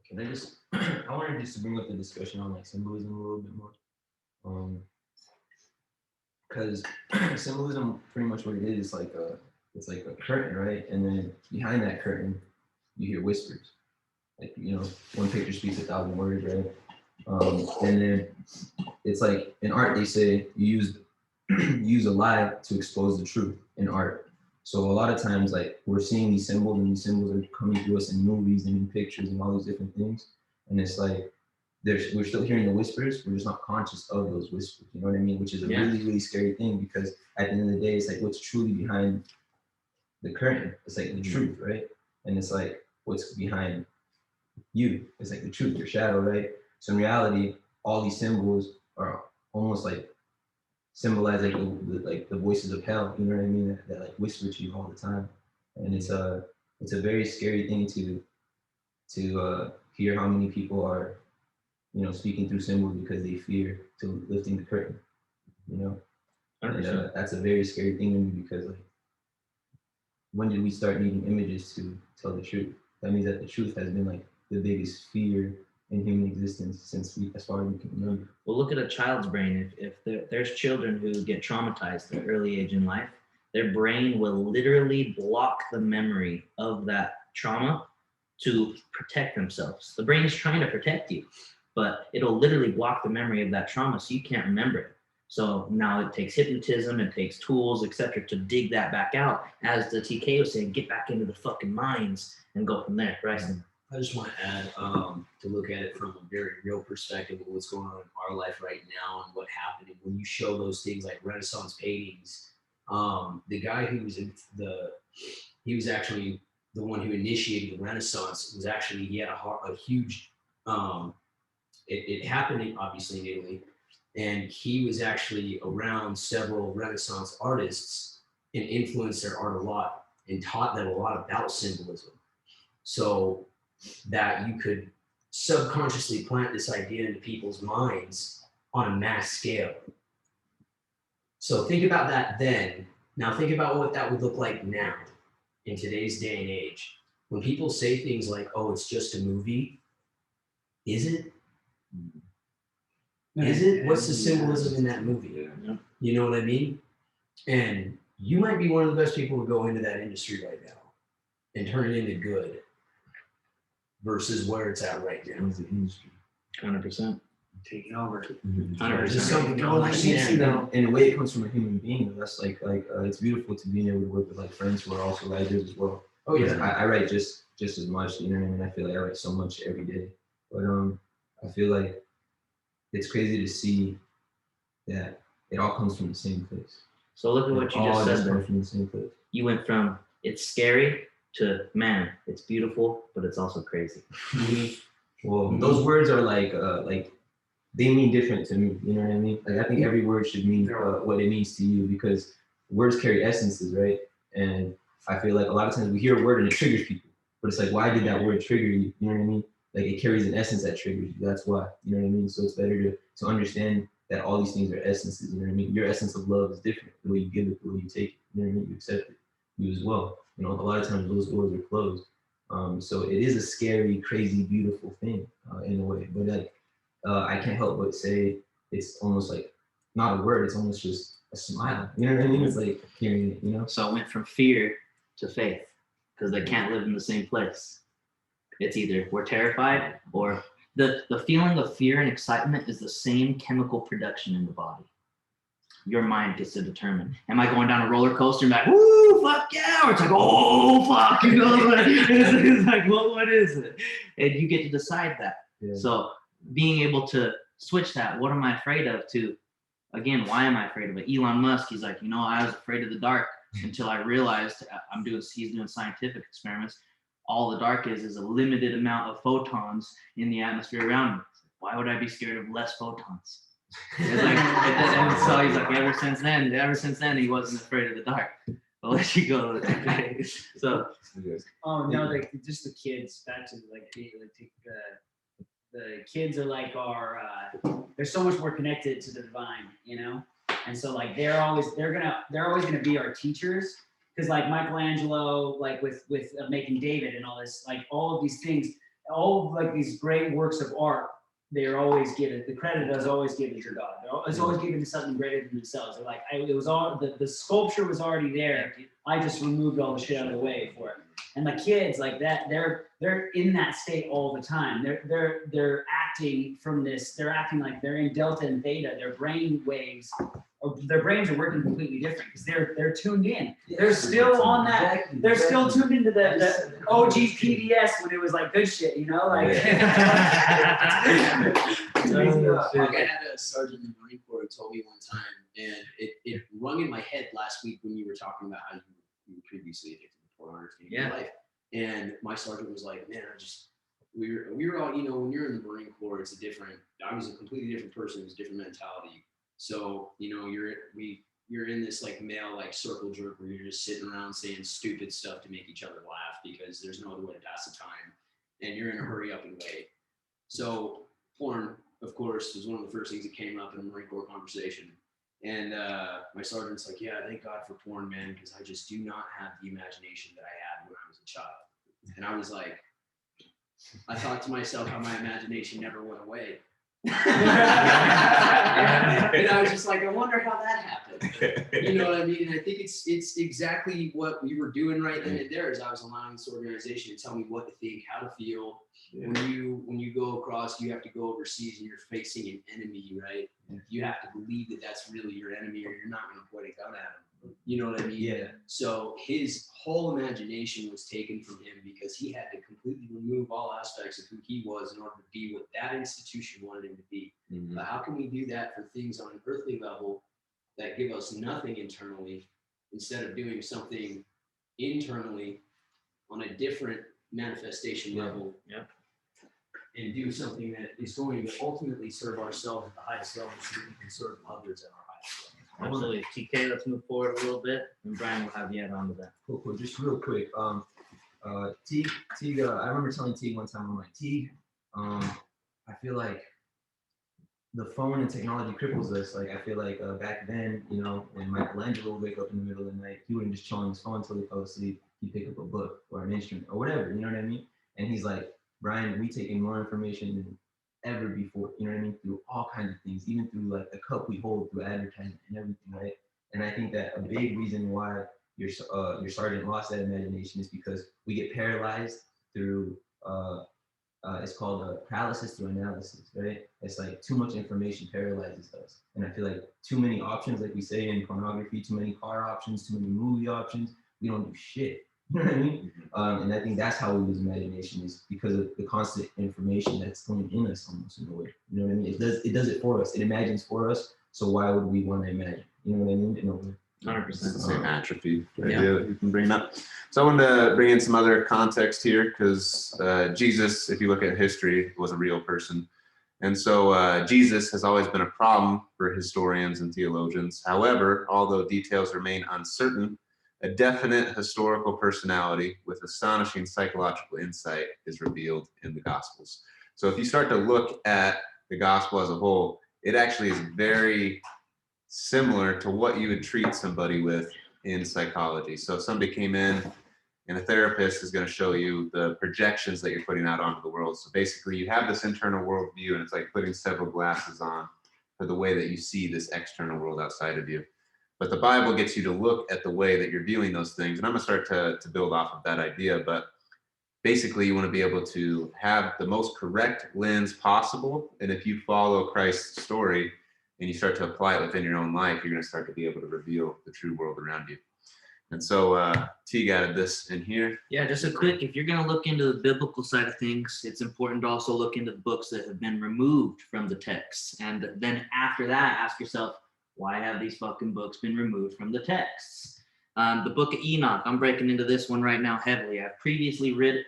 Can I just, I wanted just to bring up the discussion on like symbolism a little bit more. Because symbolism, pretty much what it is, it's like a curtain, right? And then behind that curtain, you hear whispers. Like, you know, one picture speaks 1,000 words, right? And then it's like in art, they say you use a lie to expose the truth in art. So a lot of times, like, we're seeing these symbols, and these symbols are coming to us in movies and in pictures and all these different things. And it's like, we're still hearing the whispers. We're just not conscious of those whispers. You know what I mean? Which is a Yeah. really, really scary thing, because at the end of the day, it's like what's truly behind the curtain. It's like the truth, right? And it's like what's behind you. It's like the truth, your shadow, right? So in reality, all these symbols are almost like symbolize like the voices of hell. You know what I mean? That like whisper to you all the time, and it's a very scary thing to hear how many people are, you know, speaking through symbols because they fear to lifting the curtain, you know. And that's a very scary thing to me, because like, when did we start needing images to tell the truth? That means that the truth has been like the biggest fear in human existence since as far as we can remember. Well, look at a child's brain. If there's children who get traumatized at an early age in life, their brain will literally block the memory of that trauma to protect themselves. The brain is trying to protect you, but it'll literally block the memory of that trauma so you can't remember it. So now it takes hypnotism, it takes tools, etc., to dig that back out. As the TK was saying, get back into the fucking minds and go from there, right? I just want to add to look at it from a very real perspective of what's going on in our life right now and what happened. And when you show those things like Renaissance paintings, the guy who was he was actually the one who initiated the Renaissance. Was actually, he had a huge it happened obviously in Italy, and he was actually around several Renaissance artists and influenced their art a lot and taught them a lot about symbolism, so that you could subconsciously plant this idea into people's minds on a mass scale. So think about that then. Now think about what that would look like now in today's day and age. When people say things like, oh, it's just a movie, is it? Is it? What's the symbolism in that movie? Yeah. You know what I mean? And you might be one of the best people to go into that industry right now and turn it into good versus where it's at right now. 100%. Taking over. 100%. Just something No, going like, you know, on. in a way, it comes from a human being. That's like it's beautiful to be able to work with like friends who are also writers as well. Oh yeah. I write just as much. You know what I mean? I feel like I write so much every day. But I feel like it's crazy to see that it all comes from the same place. So look at what you just said there. From the same place. You went from it's scary to man, it's beautiful, but it's also crazy. Well, those words are like they mean different to me. You know what I mean? Like I think every word should mean what it means to you, because words carry essences, right? And I feel like a lot of times we hear a word and it triggers people, but it's like, why did that word trigger you? You know what I mean? Like it carries an essence that triggers you. That's why. You know what I mean? So it's better to understand that all these things are essences. You know what I mean? Your essence of love is different. The way you give it, the way you take it. You know what I mean? You accept it. You as well. You know, a lot of times those doors are closed. So it is a scary, crazy, beautiful thing in a way. But like, I can't help but say it's almost like not a word. It's almost just a smile. You know what I mean? It's like hearing it. You know. So it went from fear to faith because they can't live in the same place. It's either we're terrified or the feeling of fear and excitement is the same chemical production in the body. Your mind gets to determine. Am I going down a roller coaster and like, woo, fuck yeah, or it's like, oh, fuck, you know, it's like, what is it? And you get to decide that. Yeah. So being able to switch that, what am I afraid of, to, again, why am I afraid of it? Elon Musk, he's like, you know, I was afraid of the dark until I realized he's doing scientific experiments. All the dark is a limited amount of photons in the atmosphere around me. Why would I be scared of less photons? It's like, and so he's like, ever since then, he wasn't afraid of the dark. I'll let you go. Okay. So. Oh no, like just the kids. Back to the kids are like they're so much more connected to the divine, you know. And so like they're always gonna be our teachers, because like Michelangelo, like with making David and all this, like all of these things, all of like these great works of art. They're always given, the credit is always given to God. It's always given to something greater than themselves. They're like, it was all, the sculpture was already there. I just removed all the shit out of the way for it. And the kids like that, they're in that state all the time. They're acting from this, they're acting like they're in delta and theta. Their brain waves or their brains are working completely different because they're tuned in. They're still on that. They're still tuned into the OG PBS when it was like good shit, you know, like. I had a sergeant in the Marine Corps who told me one time, and it rung in my head last week when you were talking about how you were previously addicted to pornography in your life. And my sergeant was like, man, we were all, you know, when you're in the Marine Corps, it's I was a completely different person, it was a different mentality. So, you know, you're in this like male like circle jerk where you're just sitting around saying stupid stuff to make each other laugh because there's no other way to pass the time, and you're in a hurry up and wait. So porn, of course, was one of the first things that came up in a Marine Corps conversation. And my sergeant's like, yeah, thank God for porn, man, because I just do not have the imagination that I had when I was a child. And I was like, I thought to myself how my imagination never went away. And I was just like, I wonder how that happened. You know what I mean? And I think it's exactly what we were doing right then and there. Is I was allowing this organization to tell me what to think, how to feel. When you go across, you have to go overseas and you're facing an enemy, right? You have to believe that that's really your enemy, or you're not going to point a gun at him. You know what I mean? Yeah. So his whole imagination was taken from him because he had to completely remove all aspects of who he was in order to be what that institution wanted him to be. Mhm. But how can we do that for things on an earthly level that give us nothing internally instead of doing something internally on a different manifestation level? Yep. And do something that is going to ultimately serve ourselves at the highest level so that we can serve others at our highest level. Absolutely. TK, let's move forward a little bit, and Brian will have you add on to that. Cool. Just real quick. Teague, I remember telling Teague one time, I'm like, Teague, I feel like the phone and technology cripples us. Like, I feel like back then, you know, when Michelangelo would wake up in the middle of the night, he wouldn't just chill on his phone until he fell asleep. He'd pick up a book or an instrument or whatever, you know what I mean? And he's like, Brian, we take in more information than ever before, you know what I mean? Through all kinds of things, even through like the cup we hold, through advertising and everything, right? And I think that a big reason why your sergeant lost that imagination is because we get paralyzed through it's called paralysis through analysis, right? It's like too much information paralyzes us. And I feel like too many options, like we say in pornography, too many car options, too many movie options, we don't do shit. You know what I mean? And I think that's how we lose imagination, is because of the constant information that's going in us almost in a way. You know what I mean? It does it for us. It imagines for us. So why would we want to imagine? You know what I mean? In a way. 100%. It's the same atrophy Yeah. idea that you can bring up. So I wanted to bring in some other context here because Jesus, if you look at history, was a real person. And so Jesus has always been a problem for historians and theologians. However, although details remain uncertain, a definite historical personality with astonishing psychological insight is revealed in the Gospels. So if you start to look at the Gospel as a whole, it actually is very similar to what you would treat somebody with in psychology. So if somebody came in and a therapist is going to show you the projections that you're putting out onto the world. So basically you have this internal worldview, and it's like putting several glasses on for the way that you see this external world outside of you. But the Bible gets you to look at the way that you're viewing those things. And I'm going to start to build off of that idea. But basically, you want to be able to have the most correct lens possible. And if you follow Christ's story and you start to apply it within your own life, you're going to start to be able to reveal the true world around you. And so Teague added this in here. Yeah, just a quick, if you're going to look into the biblical side of things, it's important to also look into the books that have been removed from the text. And then after that, ask yourself, why have these fucking books been removed from the texts? The book of Enoch, I'm breaking into this one right now heavily. I've previously read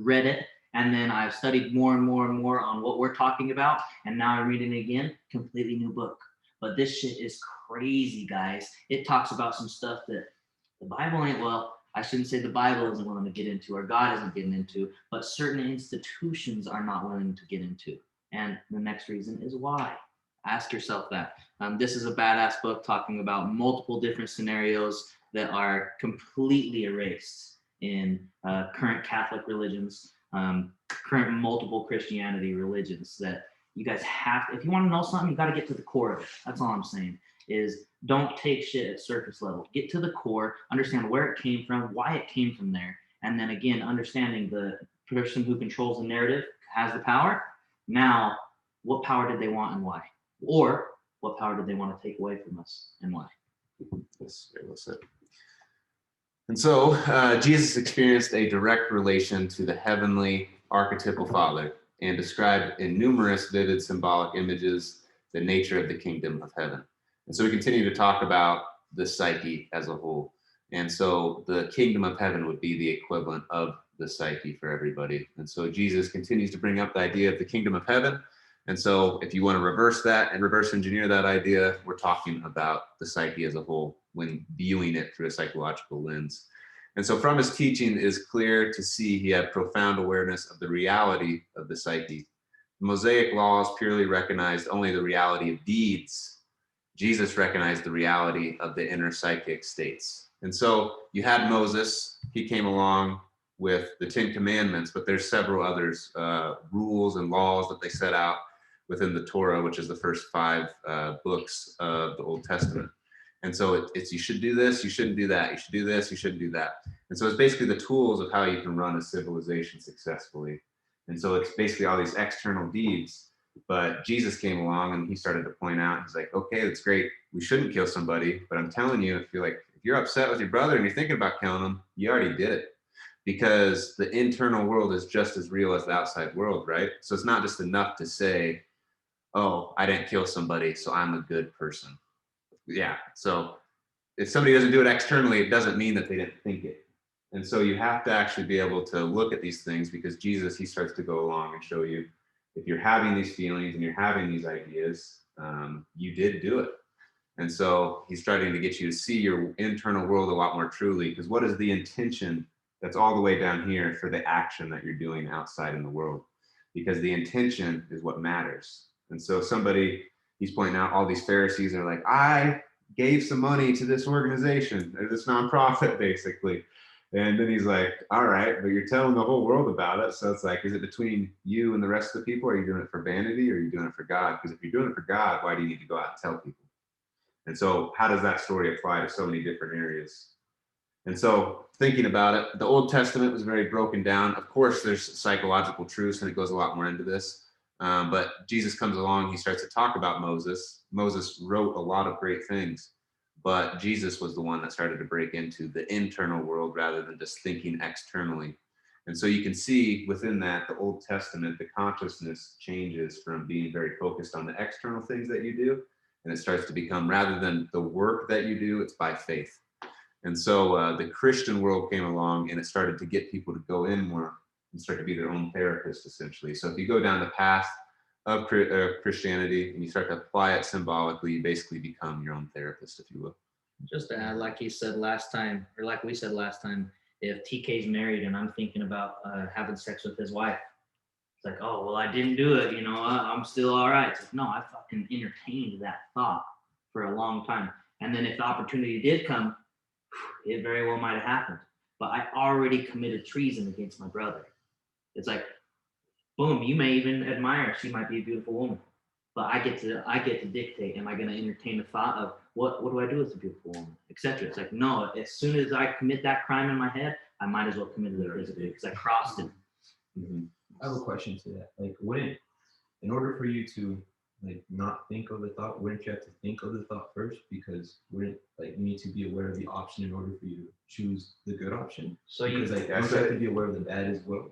it, and then I've studied more and more and more on what we're talking about, and now I'm reading it again, completely new book. But this shit is crazy, guys. It talks about some stuff that the Bible ain't, well, I shouldn't say the Bible isn't willing to get into, or God isn't getting into, but certain institutions are not willing to get into. And the next reason is why. Ask yourself that. This is a badass book talking about multiple different scenarios that are completely erased in current Catholic religions, current multiple Christianity religions, that you guys have, if you want to know something, you got to get to the core of it. That's all I'm saying, is don't take shit at surface level. Get to the core, understand where it came from, why it came from there. And then again, understanding the person who controls the narrative has the power. Now, what power did they want and why? Or what power do they want to take away from us, and why? Yes, very well said. And so Jesus experienced a direct relation to the heavenly archetypal Father and described in numerous vivid symbolic images the nature of the kingdom of heaven. And so we continue to talk about the psyche as a whole. And so the kingdom of heaven would be the equivalent of the psyche for everybody. And so Jesus continues to bring up the idea of the kingdom of heaven. And so if you want to reverse that and reverse engineer that idea, we're talking about the psyche as a whole when viewing it through a psychological lens. And so from his teaching, it is clear to see he had profound awareness of the reality of the psyche. The Mosaic laws purely recognized only the reality of deeds. Jesus recognized the reality of the inner psychic states. And so you had Moses, he came along with the 10 Commandments, but there's several others, rules and laws that they set out within the Torah, which is the first 5 books of the Old Testament. And so it's you should do this, you shouldn't do that, you should do this, you shouldn't do that. And so it's basically the tools of how you can run a civilization successfully. And so it's basically all these external deeds. But Jesus came along and he started to point out, he's like, okay, that's great. We shouldn't kill somebody, but I'm telling you, if you're upset with your brother and you're thinking about killing him, you already did it. Because the internal world is just as real as the outside world, right? So it's not just enough to say, oh, I didn't kill somebody, so I'm a good person. Yeah, so if somebody doesn't do it externally, it doesn't mean that they didn't think it. And so you have to actually be able to look at these things, because Jesus, he starts to go along and show you, if you're having these feelings and you're having these ideas, you did do it. And so he's starting to get you to see your internal world a lot more truly, because what is the intention that's all the way down here for the action that you're doing outside in the world? Because the intention is what matters. And so he's pointing out all these Pharisees are like, I gave some money to this organization or this nonprofit, basically. And then he's like, all right, but you're telling the whole world about it. So it's like, is it between you and the rest of the people? Are you doing it for vanity, or are you doing it for God? Because if you're doing it for God, why do you need to go out and tell people? And so how does that story apply to so many different areas? And so thinking about it, the Old Testament was very broken down. Of course, there's psychological truths, and it goes a lot more into this. But Jesus comes along, he starts to talk about Moses. Moses wrote a lot of great things, but Jesus was the one that started to break into the internal world rather than just thinking externally. And so you can see within that, the Old Testament, the consciousness changes from being very focused on the external things that you do, and it starts to become, rather than the work that you do, it's by faith. And so the Christian world came along, and it started to get people to go in more and start to be their own therapist, essentially. So if you go down the path of Christianity and you start to apply it symbolically, you basically become your own therapist, if you will. Just to add, like he said last time, or like we said last time, if TK's married and I'm thinking about having sex with his wife, it's like, oh, well, I didn't do it, I'm still all right. It's like, no, I fucking entertained that thought for a long time. And then if the opportunity did come, it very well might have happened. But I already committed treason against my brother. It's like, boom, you may even admire her. She might be a beautiful woman. But I get to dictate, am I going to entertain the thought of what do I do with a beautiful woman, etc. It's like, no, as soon as I commit that crime in my head, I might as well commit it physically, because I crossed it. Mm-hmm. I have a question to that. Like, in order for you to not think of the thought, wouldn't you have to think of the thought first? Because you need to be aware of the option in order for you to choose the good option? So because don't you have to be aware of the bad as well?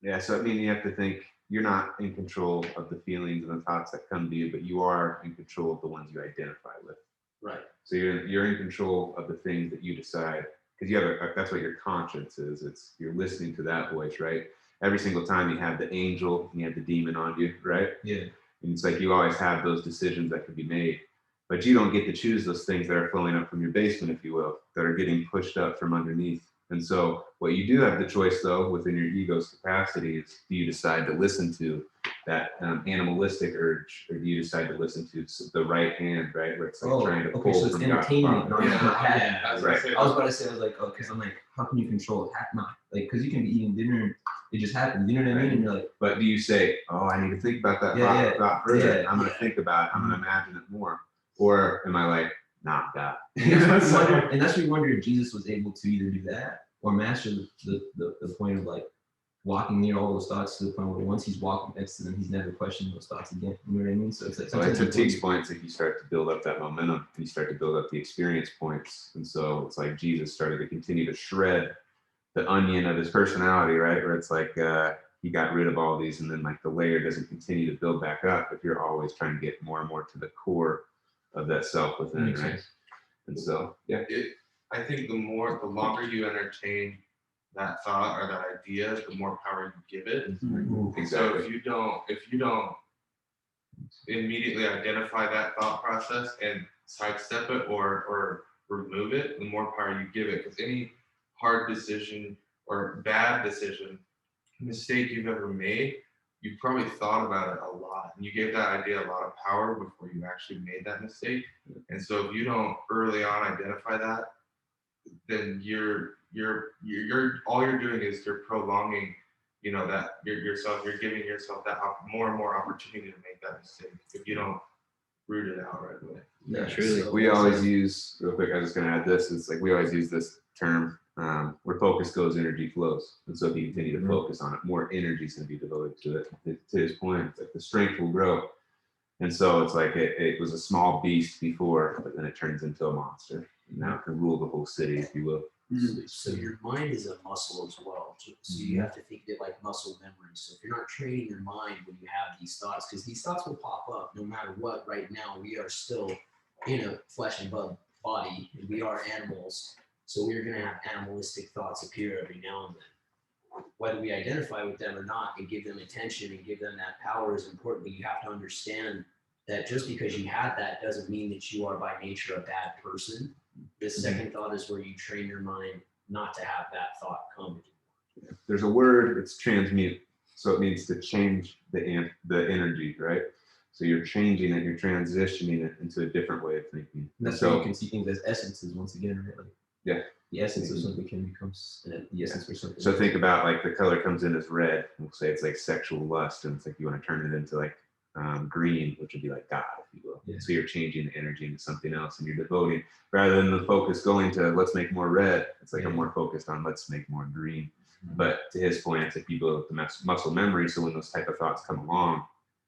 Yeah, so I mean, you have to think you're not in control of the feelings and the thoughts that come to you, but you are in control of the ones you identify with. Right. So you're in control of the things that you decide, because you have that's what your conscience is. You're listening to that voice, right? Every single time you have the angel and you have the demon on you, right? Yeah. And it's like you always have those decisions that can be made, but you don't get to choose those things that are flowing up from your basement, if you will, that are getting pushed up from underneath. And so what you do have the choice, though, within your ego's capacity is, do you decide to listen to that animalistic urge, or do you decide to listen to the right hand, right? Where it's like trying to pull so it's from entertainment, God's not having. I was Right. gonna say I was about to say, I was like, oh, because I'm like, how can you control it? Not because you can be eating dinner and it just happens. You know what I mean? And you're like, But do you say, oh, I need to think about that thought further. I'm going to think about it. I'm going to imagine it more. Or am I like, nah, God. and that's where you wonder if Jesus was able to either do that or master the point of like, walking near all those thoughts to the point where once he's walking next to them, he's never questioning those thoughts again. You know what I mean? So it's like, So like sometimes to T's point, it's like you start to build up that momentum, and you start to build up the experience points. And so it's like Jesus started to continue to shred the onion of his personality, right? Where it's like he got rid of all these, and then like the layer doesn't continue to build back up if you're always trying to get more and more to the core of that self within, Makes right? sense. And so, yeah. I think the longer you entertain that thought or that idea, the more power you give it. So Exactly. if you don't immediately identify that thought process and sidestep it or remove it, the more power you give it. Because any hard decision or bad decision, mistake you've ever made, you probably thought about it a lot, and you gave that idea a lot of power before you actually made that mistake. And so if you don't early on identify that, then you're all you're doing is you're prolonging, that you're giving yourself that more and more opportunity to make that mistake if you don't root it out right away. Yeah, truly. We always use, real quick, I was just going to add this. It's like we always use this term where focus goes, energy flows. And so if you continue to focus on it, more energy is going to be devoted to it. To his point, it's like the strength will grow. And so it's like it was a small beast before, but then it turns into a monster. And now it can rule the whole city, if you will. So your mind is a muscle as well. So you have to think of it like muscle memory. So if you're not training your mind when you have these thoughts, because these thoughts will pop up no matter what. Right now, we are still in a flesh and blood body, and we are animals. So we're going to have animalistic thoughts appear every now and then. Whether we identify with them or not and give them attention and give them that power is important, but you have to understand that just because you had that doesn't mean that you are by nature a bad person. The second thought is where you train your mind not to have that thought come. There's a word, it's transmute. So it means to change the energy, right? So you're changing it, you're transitioning it into a different way of thinking. And that's so why you can see things as essences once again, right? Like, yeah. The essence of something can become the essence for something. So think about like the color comes in as red. We'll say it's like sexual lust, and it's like you want to turn it into like green, which would be like God, if you will. Yeah. So you're changing the energy into something else, and you're devoting rather than the focus going to let's make more red. It's like I'm more focused on let's make more green. But to his point, it's like you build up the muscle memory. So when those type of thoughts come along,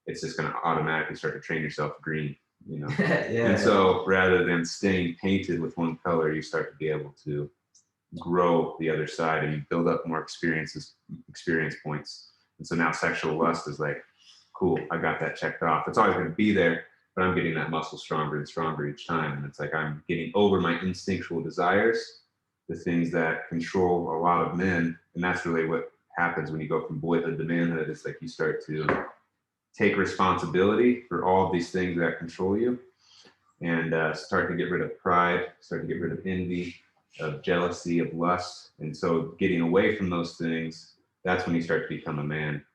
it's just going to automatically start to train yourself green. And so rather than staying painted with one color, you start to be able to grow the other side, and you build up more experience points. And so now sexual lust is like, cool, I got that checked off. It's always going to be there, but I'm getting that muscle stronger and stronger each time. And it's like I'm getting over my instinctual desires, the things that control a lot of men. And that's really what happens when you go from boyhood to manhood. It's like you start to take responsibility for all of these things that control you, and start to get rid of pride, start to get rid of envy, of jealousy, of lust. And so getting away from those things, that's when you start to become a man.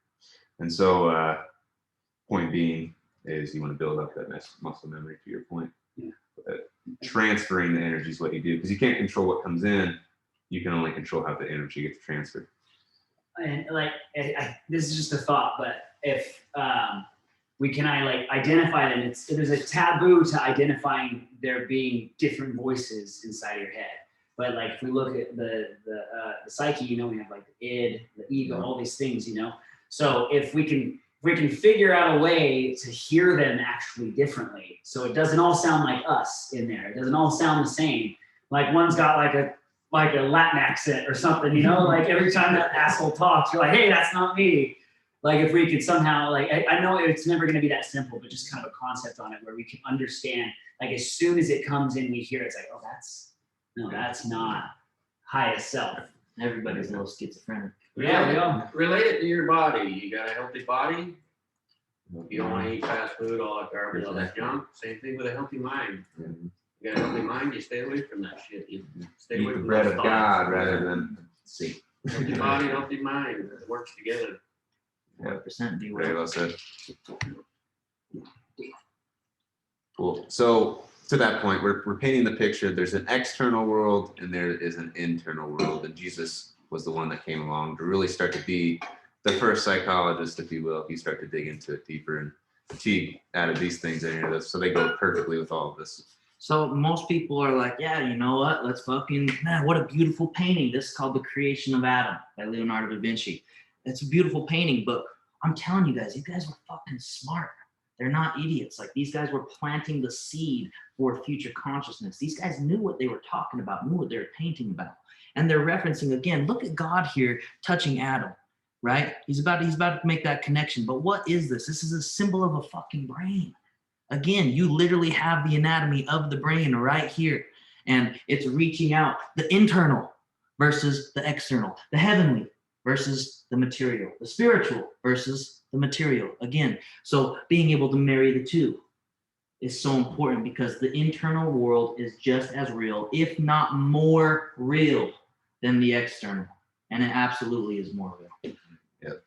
And so point being is you want to build up that muscle memory, to your point. Transferring the energy is what you do, because you can't control what comes in. You can only control how the energy gets transferred. And like, this is just a thought, but if we can identify them, there's a taboo to identifying there being different voices inside your head. But like if we look at the psyche, we have like the id, the ego, all these things, So if we can figure out a way to hear them actually differently, so it doesn't all sound like us in there. It doesn't all sound the same. Like one's got like a Latin accent or something, like every time that asshole talks, you're like, hey, that's not me. Like if we could somehow, like, I know it's never going to be that simple, but just kind of a concept on it where we can understand, like as soon as it comes in, we hear it, it's like, oh, that's not highest self. Everybody's a little schizophrenic. Yeah, we go. Relate it to your body. You got a healthy body. You don't want to eat fast food, all that garbage, all that junk. Same thing with a healthy mind. You got a healthy mind, you stay away from that shit. You stay away Eat the from bread those of thoughts. God rather than see. Healthy body, healthy mind. It works together. 100% be Very well. well said. Cool. So to that point, we're painting the picture. There's an external world and there is an internal world. And Jesus was the one that came along to really start to be the first psychologist, if you will. He started to dig into it deeper, and he added these things in here. So they go perfectly with all of this. So most people are like, yeah, you know what? Let's man, what a beautiful painting. This is called The Creation of Adam by Leonardo da Vinci. It's a beautiful painting, but I'm telling you guys, these guys were fucking smart. They're not idiots. Like these guys were planting the seed for future consciousness. These guys knew what they were talking about, knew what they were painting about. And they're referencing again, look at God here touching Adam, right? He's about to make that connection. But what is this? This is a symbol of a fucking brain. Again, you literally have the anatomy of the brain right here. And it's reaching out, the internal versus the external, the heavenly versus the material, the spiritual versus the material. Again, so being able to marry the two is so important because the internal world is just as real, if not more real than the external. And it absolutely is more real. Yep.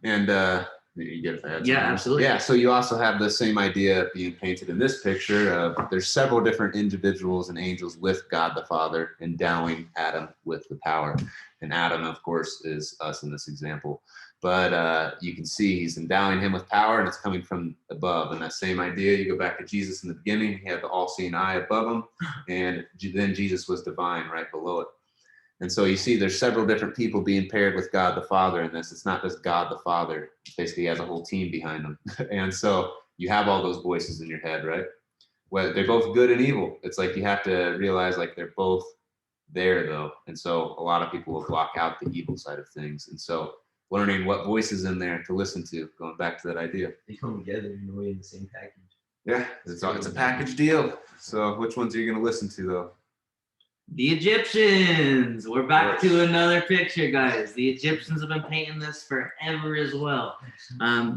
And you get that? Yeah, absolutely. Yeah, so you also have the same idea being painted in this picture of there's several different individuals and angels with God the Father endowing Adam with the power. And Adam, of course, is us in this example. But you can see he's endowing him with power and it's coming from above. And that same idea, you go back to Jesus in the beginning, he had the all-seeing eye above him, and then Jesus was divine right below it. And so you see there's several different people being paired with God the Father in this. It's not just God the Father. Basically, he has a whole team behind him. And so you have all those voices in your head, right? Well, they're both good and evil. It's like you have to realize like they're both there though. And so a lot of people will block out the evil side of things. And so learning what voices in there to listen to, going back to that idea. They come together in a way in the same package. Yeah, it's a package deal. So which ones are you going to listen to though? The Egyptians. We're back to another picture, guys. The Egyptians have been painting this forever as well.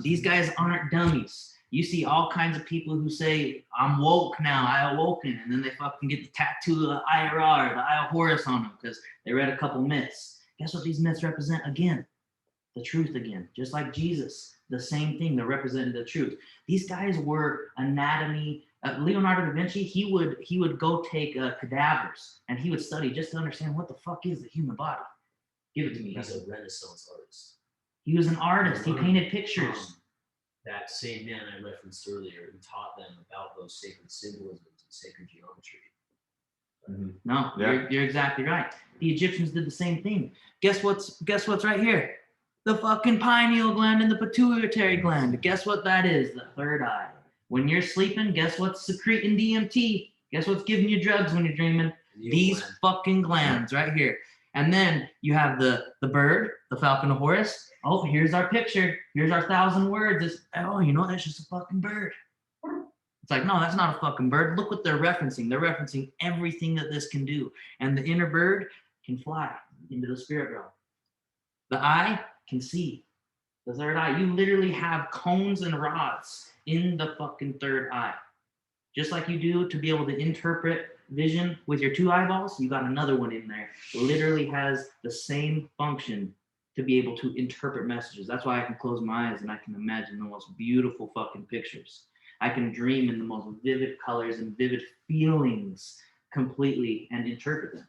These guys aren't dummies. You see all kinds of people who say, I'm woke now, I awoken, and then they fucking get the tattoo of the IRR, the Eye of Horus on them because they read a couple myths. Guess what these myths represent again? The truth again. Just like Jesus, the same thing, they're representing the truth. These guys were anatomy. Leonardo da Vinci, he would go take cadavers and he would study just to understand what the fuck is the human body. Give it to me. He's a Renaissance artist. He was an artist. He painted pictures. That same man I referenced earlier who taught them about those sacred symbolisms and sacred geometry. No, Yeah. you're exactly right. The Egyptians did the same thing. Guess what's right here? The fucking pineal gland and the pituitary gland. Guess what that is? The third eye. When you're sleeping, guess what's secreting DMT? Guess what's giving you drugs when you're dreaming? These fucking glands right here. And then you have the bird, the falcon of Horus. Oh, here's our picture. Here's our 1,000 words. It's, oh, you know, that's just a fucking bird. It's like, no, that's not a fucking bird. Look what they're referencing. They're referencing everything that this can do. And the inner bird can fly into the spirit realm. The eye can see. The third eye. You literally have cones and rods in the fucking third eye. Just like you do to be able to interpret vision with your 2 eyeballs, you got another one in there. It literally has the same function to be able to interpret messages. That's why I can close my eyes and I can imagine the most beautiful fucking pictures. I can dream in the most vivid colors and vivid feelings completely and interpret them.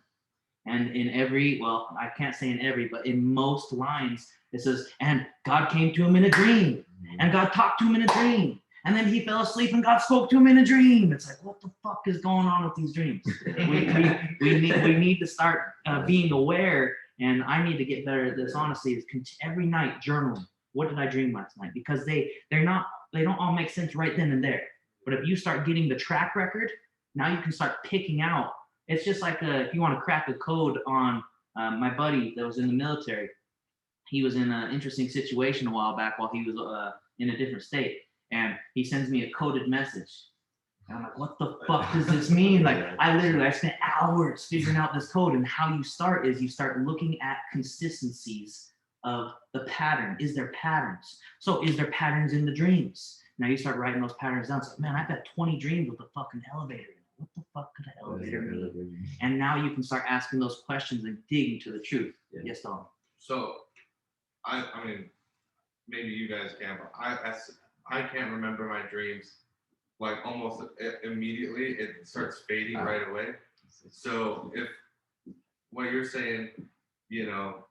And in every, well, I can't say in every, but in most lines, it says, and God came to him in a dream, and God talked to him in a dream, and then he fell asleep and God spoke to him in a dream. It's like, what the fuck is going on with these dreams? we need to start being aware, and I need to get better at this, honestly, is every night journaling. What did I dream last night? Because they don't all make sense right then and there. But if you start getting the track record, now you can start picking out. It's just like if you want to crack a code on my buddy that was in the military. He was in an interesting situation a while back while he was in a different state. And he sends me a coded message. And I'm like, what the fuck does this mean? Like, I spent hours figuring out this code. And how you start is you start looking at consistencies of the pattern. Is there patterns? So is there patterns in the dreams? Now you start writing those patterns down. It's like, man, I've had 20 dreams with a fucking elevator. What the fuck could an elevator mean? And now you can start asking those questions and digging to the truth. Yeah. Yes, Don. So, I mean, maybe you guys can, but I can't remember my dreams like almost immediately. It starts fading right away. So if what you're saying, you know,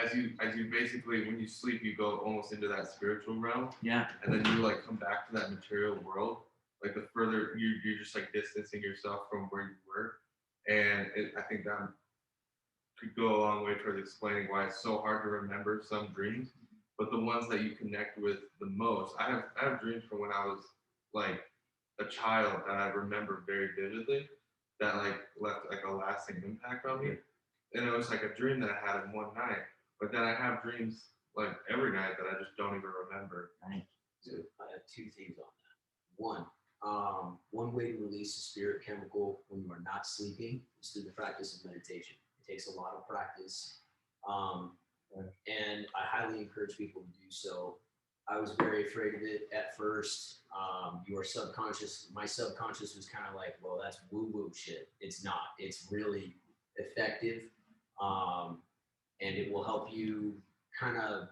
as you basically, when you sleep, you go almost into that spiritual realm. Yeah. And then you like come back to that material world. Like the further you're just like distancing yourself from where you were. And I think that could go a long way towards explaining why it's so hard to remember some dreams. But the ones that you connect with the most, I have dreams from when I was like a child that I remember very vividly, that like left like a lasting impact on me. And it was like a dream that I had in one night. But then I have dreams like every night that I just don't even remember. So I have two things on that. One way to release a spirit chemical when you are not sleeping is through the practice of meditation. It takes a lot of practice. And I highly encourage people to do so. I was very afraid of it at first. Your subconscious, my subconscious was kind of like, well, that's woo-woo shit. It's not. It's really effective. And it will help you kind of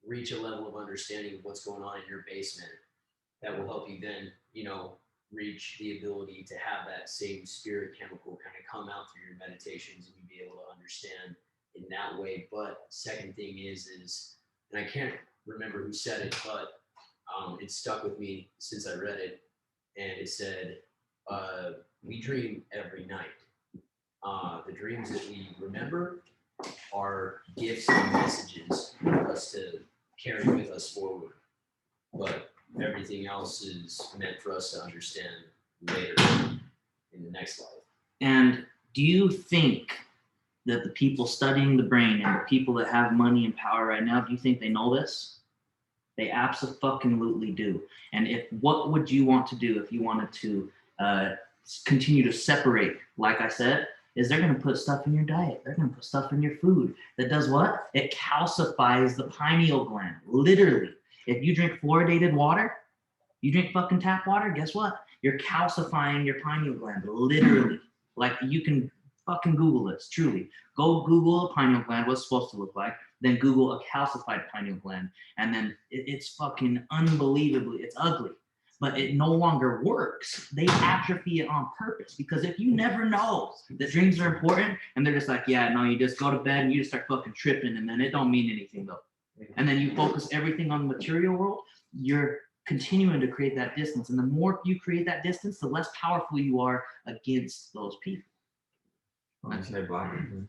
reach a level of understanding of what's going on in your basement. That will help you then, reach the ability to have that same spirit chemical kind of come out through your meditations and you be able to understand in that way. But second thing is, and I can't remember who said it, but it stuck with me since I read it. And it said, we dream every night. The dreams that we remember are gifts and messages for us to carry with us forward. But everything else is meant for us to understand later in the next life. And do you think that the people studying the brain and the people that have money and power right now, do you think they know this? They absolutely do. And what would you want to do if you wanted to continue to separate? Like I said, is they're going to put stuff in your diet. They're going to put stuff in your food that does what? It calcifies the pineal gland, literally. If you drink fluoridated water, you drink fucking tap water, guess what? You're calcifying your pineal gland, literally. Like, you can fucking Google this, truly. Go Google a pineal gland, what's it supposed to look like, then Google a calcified pineal gland, and then it's fucking unbelievably, it's ugly. But it no longer works. They atrophy it on purpose, because if you never know that dreams are important, and they're just like, yeah, no, you just go to bed and you just start fucking tripping, and then it don't mean anything though. And then you focus everything on the material world, you're continuing to create that distance. And the more you create that distance, the less powerful you are against those people. That's their blocking.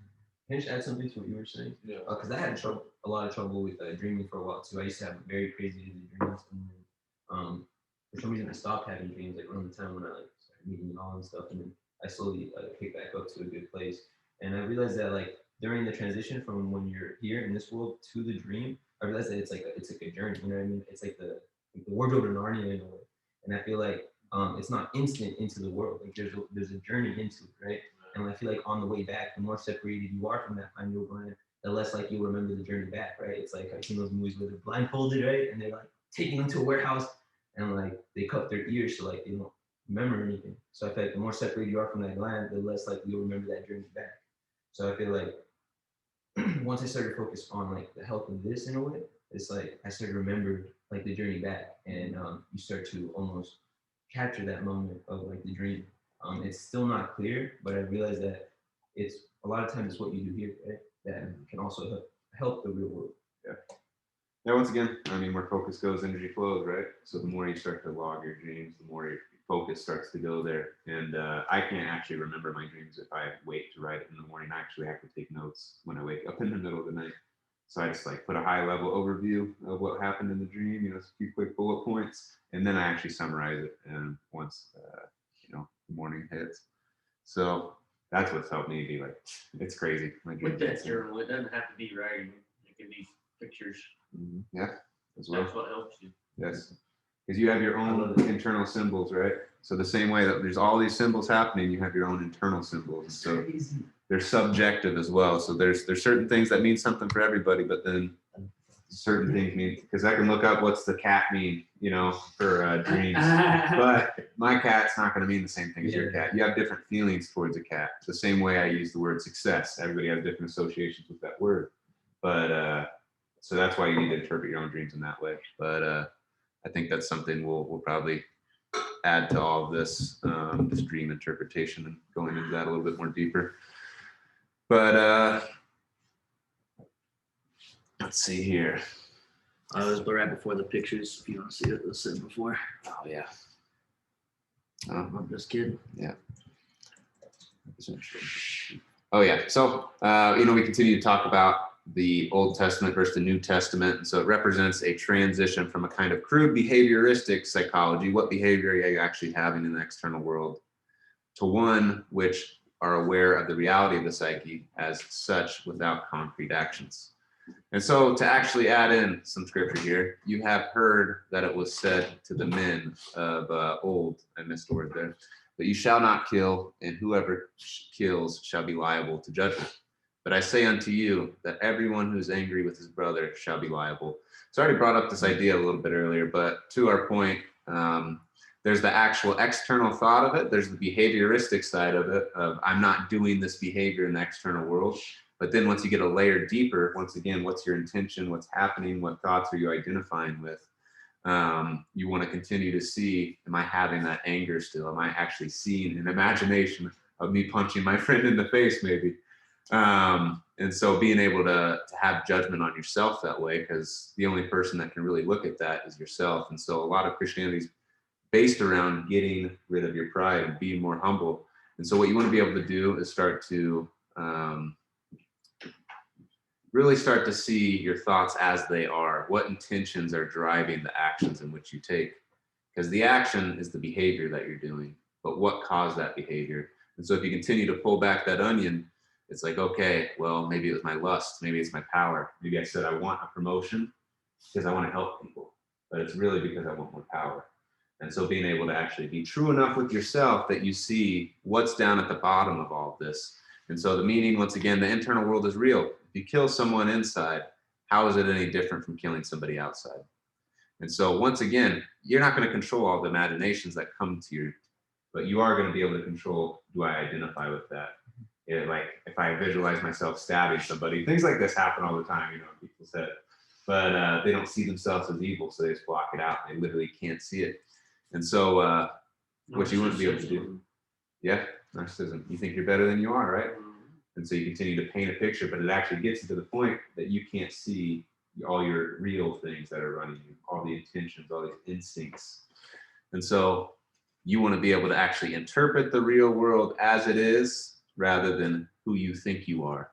Can I just add something to what you were saying? Yeah. Because I had a lot of trouble with dreaming for a while too. I used to have very crazy vivid dreams, and then for some reason I stopped having dreams like around the time when I like started meeting y'all and stuff, and then I slowly picked back up to a good place. And I realized that like during the transition from when you're here in this world to the dream, I realized that it's like a journey. You know what I mean? It's like the wardrobe of Narnia in a way. And I feel like it's not instant into the world. Like there's a journey into it, right? And I feel like on the way back, the more separated you are from that pineal gland, the less like you remember the journey back, right? It's like I've seen those movies where they're blindfolded, right? And they're like taken into a warehouse and like they cut their ears so like they don't remember anything. So I feel like the more separated you are from that gland, the less like you'll remember that journey back. So I feel like once I started to focus on like the health of this in a way, it's like I started to remember like the journey back, and you start to almost capture that moment of like the dream. It's still not clear, but I realized that it's a lot of times it's what you do here, right? That can also help the real world. Yeah. Yeah, once again, I mean, where focus goes, energy flows, right? So the more you start to log your dreams, the more your focus starts to go there. And I can't actually remember my dreams if I wait to write it in the morning. I actually have to take notes when I wake up in the middle of the night. So I just like put a high level overview of what happened in the dream, a few quick bullet points, and then I actually summarize it. And once, the morning hits. So that's what's helped me be like, it's crazy. My With dreams. that journal, it doesn't have to be writing. It can be pictures. Yeah, as well. That's what helps you. Yes, because you have your own internal symbols, right? So the same way that there's all these symbols happening, you have your own internal symbols. So they're subjective as well. So there's certain things that mean something for everybody, but then certain things mean, because I can look up what's the cat mean, for dreams, but my cat's not going to mean the same thing as your cat. You have different feelings towards a cat. It's the same way I use the word success. Everybody has different associations with that word, but so that's why you need to interpret your own dreams in that way. But I think that's something we'll probably add to all of this, this dream interpretation, and going into that a little bit more deeper. But let's see here. I was right before the pictures. If you want to see what was said before. Oh yeah. I'm just kidding. Yeah. Oh yeah. So we continue to talk about the Old Testament versus the New Testament. And so it represents a transition from a kind of crude behavioristic psychology, what behavior are you actually having in the external world, to one which are aware of the reality of the psyche as such without concrete actions. And so to actually add in some scripture here, you have heard that it was said to the men of old, I missed the word there, that you shall not kill, and whoever kills shall be liable to judgment. But I say unto you that everyone who is angry with his brother shall be liable. So I already brought up this idea a little bit earlier, but to our point, there's the actual external thought of it. There's the behavioristic side of it, of I'm not doing this behavior in the external world. But then once you get a layer deeper, once again, what's your intention? What's happening? What thoughts are you identifying with? You want to continue to see, am I having that anger still? Am I actually seeing an imagination of me punching my friend in the face maybe? And so being able to have judgment on yourself that way, because the only person that can really look at that is yourself. And so a lot of Christianity is based around getting rid of your pride and being more humble. And so what you want to be able to do is start to really start to see your thoughts as they are. What intentions are driving the actions in which you take? Because the action is the behavior that you're doing, but what caused that behavior? And so if you continue to pull back that onion, it's like, okay, well, maybe it was my lust, maybe it's my power. Maybe I said I want a promotion because I want to help people, but it's really because I want more power. And so being able to actually be true enough with yourself that you see what's down at the bottom of all of this. And so the meaning, once again, the internal world is real. If you kill someone inside, how is it any different from killing somebody outside? And so once again, you're not going to control all the imaginations that come to you, but you are going to be able to control, do I identify with that? Like if I visualize myself stabbing somebody, things like this happen all the time, people said, but they don't see themselves as evil, so they just block it out. They literally can't see it. And so what you wouldn't be able to do. Yeah, narcissism. You think you're better than you are, right? And so you continue to paint a picture, but it actually gets you to the point that you can't see all your real things that are running you, all the intentions, all these instincts. And so you want to be able to actually interpret the real world as it is rather than who you think you are.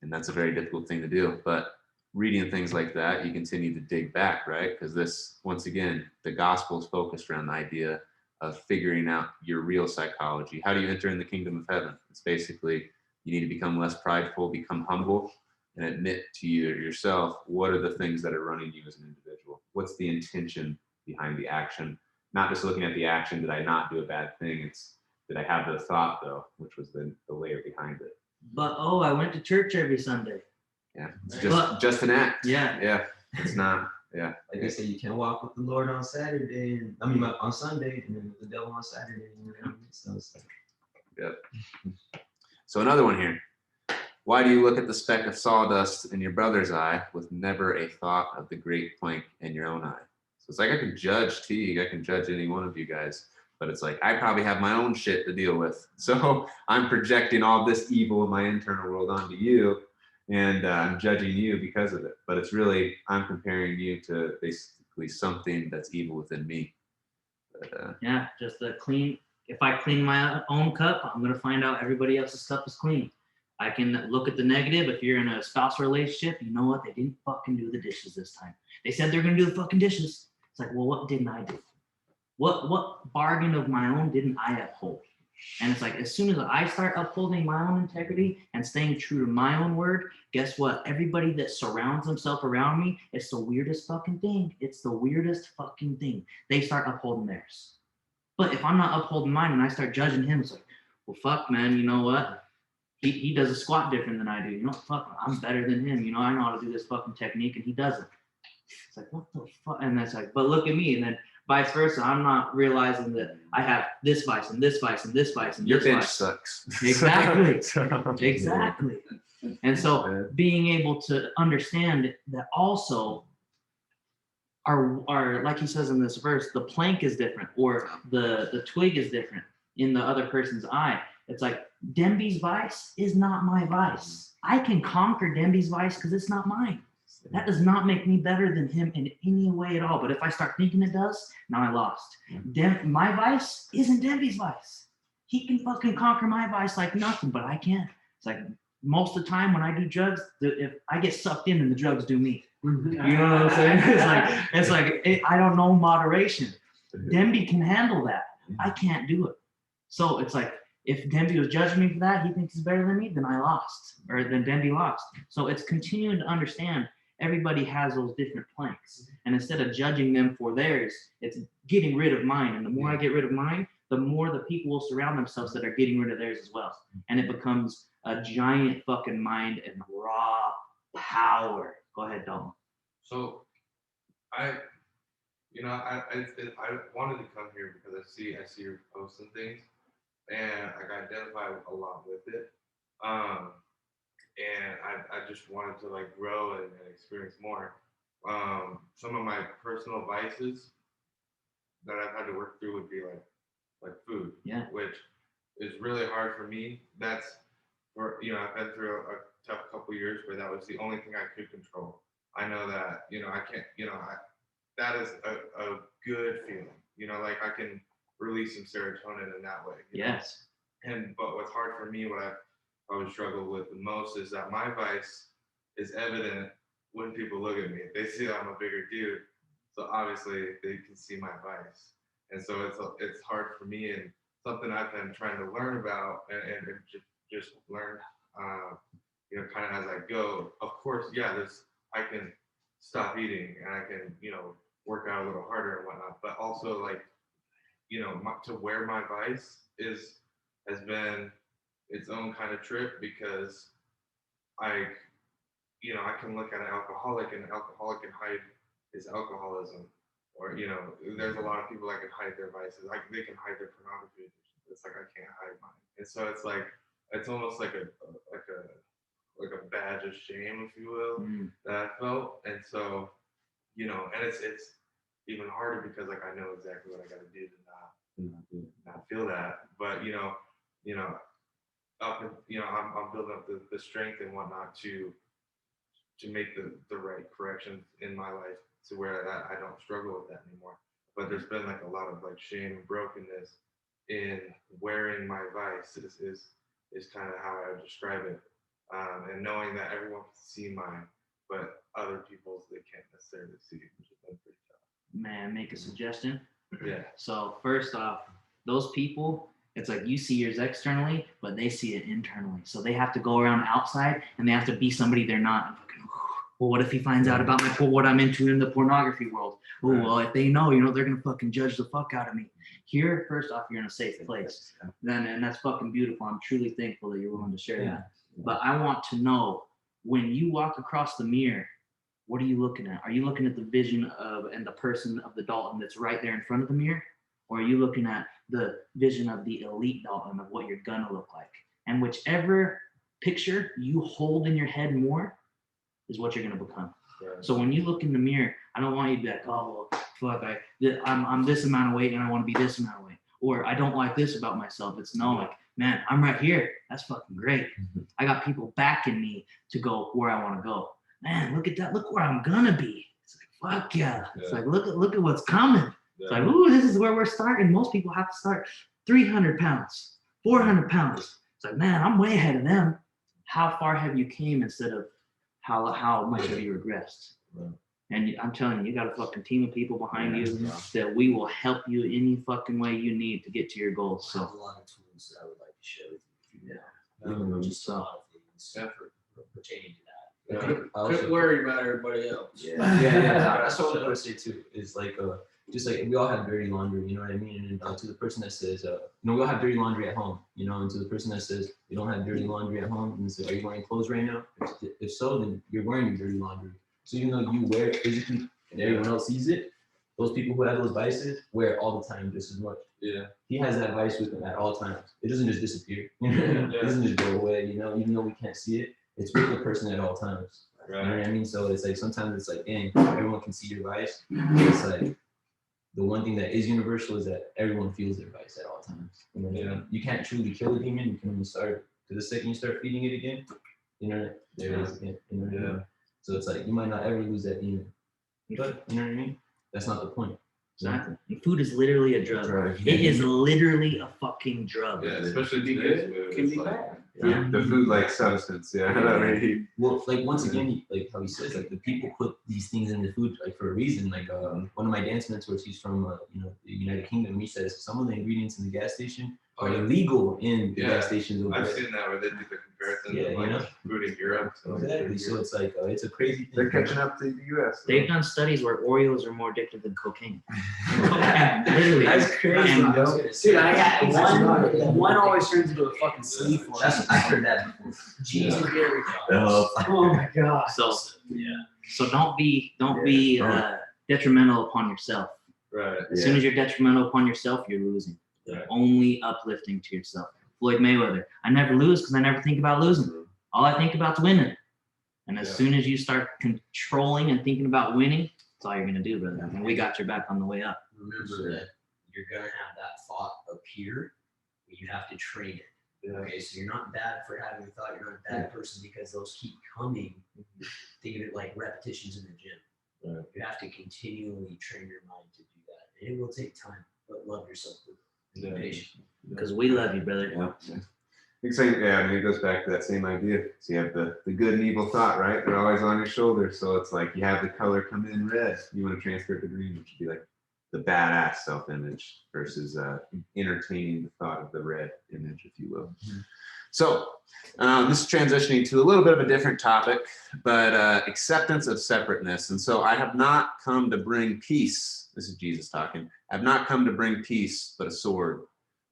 And that's a very difficult thing to do. But reading things like that, you continue to dig back, right? Because this, once again, the gospel is focused around the idea of figuring out your real psychology. How do you enter in the kingdom of heaven? It's basically, you need to become less prideful, become humble, and admit to yourself, what are the things that are running you as an individual? What's the intention behind the action? Not just looking at the action, did I not do a bad thing? It's, did I have the thought though, which was the layer behind it. But I went to church every Sunday. Yeah, it's just an act. Yeah. Yeah, it's not, yeah. Like they say, you can walk with the Lord on Saturday, and on Sunday, and then with the devil on Saturday. So it's like, yep. So another one here. Why do you look at the speck of sawdust in your brother's eye with never a thought of the great plank in your own eye? So it's like I can judge Teague, I can judge any one of you guys, but it's like I probably have my own shit to deal with. So I'm projecting all this evil in my internal world onto you, and I'm judging you because of it. But it's really, I'm comparing you to basically something that's evil within me. But, yeah, just a clean. If I clean my own cup, I'm gonna find out everybody else's cup is clean. I can look at the negative. If you're in a spousal relationship, you know what? They didn't fucking do the dishes this time. They said they're gonna do the fucking dishes. It's like, well, what didn't I do? What bargain of my own didn't I uphold? And it's like, as soon as I start upholding my own integrity and staying true to my own word, guess what? Everybody that surrounds themselves around me, it's the weirdest fucking thing. It's the weirdest fucking thing. They start upholding theirs. But if I'm not upholding mine and I start judging him, it's like, well, fuck, man, you know what? He does a squat different than I do. You know, fuck, I'm better than him. You know, I know how to do this fucking technique and he doesn't. It's like, what the fuck? And that's like, but look at me. And then vice versa. I'm not realizing that I have this vice and this vice and this vice and your this bench vice. sucks. Exactly. Exactly. And so being able to understand that also our like he says in this verse, the plank is different or the twig is different in the other person's eye. It's like Demby's vice is not my vice. I can conquer Demby's vice because it's not mine. That does not make me better than him in any way at all. But if I start thinking it does, now I lost. My vice isn't Demby's vice. He can fucking conquer my vice like nothing, but I can't. It's like most of the time when I do drugs, if I get sucked in and the drugs do me. You know what I'm saying? It's like I don't know moderation. Demby can handle that. I can't do it. So it's like if Demby was judging me for that, he thinks he's better than me, then I lost, or then Demby lost. So it's continuing to understand everybody has those different planks, and instead of judging them for theirs, it's getting rid of mine. And the more I get rid of mine, the more the people will surround themselves that are getting rid of theirs as well, and it becomes a giant fucking mind and raw power. Go ahead, Dalton. So, I wanted to come here because I see your posts and things, and I identify a lot with it. And I just wanted to like grow and experience more. Some of my personal vices that I've had to work through would be like food, Yeah. which is really hard for me. That's for I've been through a tough couple years where that was the only thing I could control. I know that I can't that is a good feeling. Like I can release some serotonin in that way. Yes. But what's hard for me, what I've always struggled with the most, is that my vice is evident when people look at me. They see that I'm a bigger dude, so obviously they can see my vice, and so it's hard for me, and something I've been trying to learn about and just learn, kind of as I go. Of course, yeah, I can stop eating and I can work out a little harder and whatnot, but also like to where my vice has been its own kind of trip, because I can look at an alcoholic, and an alcoholic can hide his alcoholism, or there's a lot of people that can hide their vices. They can hide their pornography addiction. It's like I can't hide mine, and so it's like it's almost like a badge of shame, if you will, that I felt, and so and it's even harder because like I know exactly what I got to do to not feel that, but I'm building up the strength and whatnot to make the right corrections in my life to where I don't struggle with that anymore. But there's been like a lot of like shame and brokenness in wearing my vice is kind of how I would describe it, and knowing that everyone can see mine, but other people's they can't necessarily see, which has been pretty tough. Man, make a suggestion. Yeah. So first off, those people, it's like you see yours externally, but they see it internally. So they have to go around outside and they have to be somebody they're not. Well, what if he finds out about what I'm into in the pornography world? Oh, well, if they know, they're gonna fucking judge the fuck out of me. Here, first off, you're in a safe place. Then, and that's fucking beautiful. I'm truly thankful that you're willing to share that. But I want to know, when you walk across the mirror, what are you looking at? Are you looking at the vision of and the person of the Dalton that's right there in front of the mirror? Or are you looking at the vision of the elite Dalton of what you're gonna look like? And whichever picture you hold in your head more is what you're gonna become. Right. So when you look in the mirror, I don't want you to be like, oh, well, fuck, I'm this amount of weight and I want to be this amount of weight. Or I don't like this about myself. It's no, like, man, I'm right here. That's fucking great. I got people backing me to go where I want to go. Man, look at that. Look where I'm gonna be. It's like, fuck yeah. It's like, look at what's coming. It's like, ooh, this is where we're starting. Most people have to start 300 pounds, 400 pounds. It's like, man, I'm way ahead of them. How far have you came instead of how much have you regressed? And I'm telling you, you got a fucking team of people behind you that we will help you any fucking way you need to get to your goals. So I have a lot of tools that I would like to share with you. Just a lot of things pertaining to that. Quit worrying about everybody else. Yeah. That's what I want to say too. Is like just like we all have dirty laundry, you know what I mean? And to the person that says, we all have dirty laundry at home, and to the person that says you don't have dirty laundry at home, and say, are you wearing clothes right now? If so, then you're wearing your dirty laundry. So even though you wear it physically and everyone else sees it, those people who have those vices wear it all the time just as much. Yeah. He has that vice with him at all times. It doesn't just disappear. It doesn't just go away, even though we can't see it. It's with the person at all times. Right. You know what I mean? So it's like sometimes it's like, dang, everyone can see your vice. It's like the one thing that is universal is that everyone feels their vice at all times. You know what I mean? You can't truly kill a demon. You can only start to the second you start feeding it again. There it is again. You know what I mean? So it's like you might not ever lose that demon. But you know what I mean? That's not the point. Exactly. Food is literally a drug. It is literally a fucking drug. Yeah, especially today's food. Can be bad. The food-like substance, yeah. that we eat. Well, like once again, like how he says, like the people put these things in the food like for a reason. Like one of my dance mentors, he's from the United Kingdom. He says some of the ingredients in the gas station are illegal in the gas stations over I've there. seen that where they do the comparison Yeah, of like you know? food in Europe. So Exactly. So it's like it's a crazy thing. They're catching up to the U.S. They've done studies where Oreos are more addictive than cocaine. Literally. That's crazy, And- bro. Dude, I got one always turns into a fucking sleeve for That's I heard that before. Cheese and dairy Oh, products. Oh my god. So don't be detrimental upon yourself. right. As soon as you're detrimental upon yourself, you're losing. Right. Only uplifting to yourself. Floyd Mayweather. I never lose because I never think about losing. All I think about is winning. And as Yeah. soon as you start controlling and thinking about winning, that's all you're gonna do, brother. And we got your back on the way up. Remember that you're gonna have that thought appear, but you have to train it. Yeah. Okay, so you're not bad for having a thought. You're not a bad person because those keep coming. Think of it like repetitions in the gym. Right. You have to continually train your mind to do that, and it will take time. But love yourself. Be Yeah. patient. Because we love you, brother. Yeah. I mean, it goes back to that same idea. So you have the good and evil thought, right? They're always on your shoulder. So it's like you have the color come in red. You want to transfer it to green, which would be like the badass self-image versus entertaining the thought of the red image, if you will. So this is transitioning to a little bit of a different topic, but acceptance of separateness. And so I have not come to bring peace. This is Jesus talking. I have not come to bring peace, but a sword.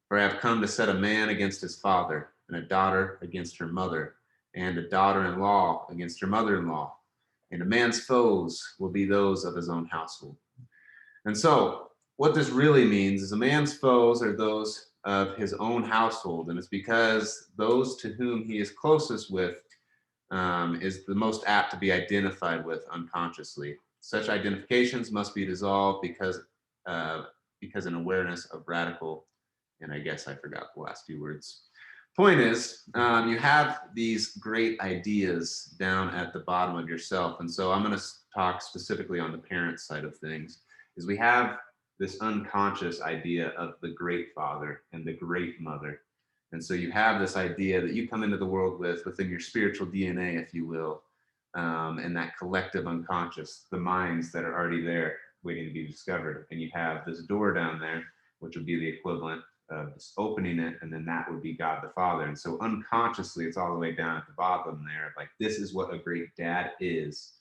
For I have come to set a man against his father, and a daughter against her mother, and a daughter-in-law against her mother-in-law. And a man's foes will be those of his own household. And so what this really means is a man's foes are those of his own household. And it's because those to whom he is closest with is the most apt to be identified with unconsciously. Such identifications must be dissolved because an awareness of radical, and I guess I forgot the last few words. Point is, you have these great ideas down at the bottom of yourself. And so I'm going to talk specifically on the parent side of things, is we have this unconscious idea of the great father and the great mother. And so you have this idea that you come into the world with within your spiritual DNA, if you will, and that collective unconscious, the minds that are already there waiting to be discovered. And you have this door down there, which would be the equivalent of just opening it, and then that would be God the Father. And so unconsciously, it's all the way down at the bottom there. Like, this is what a great dad is.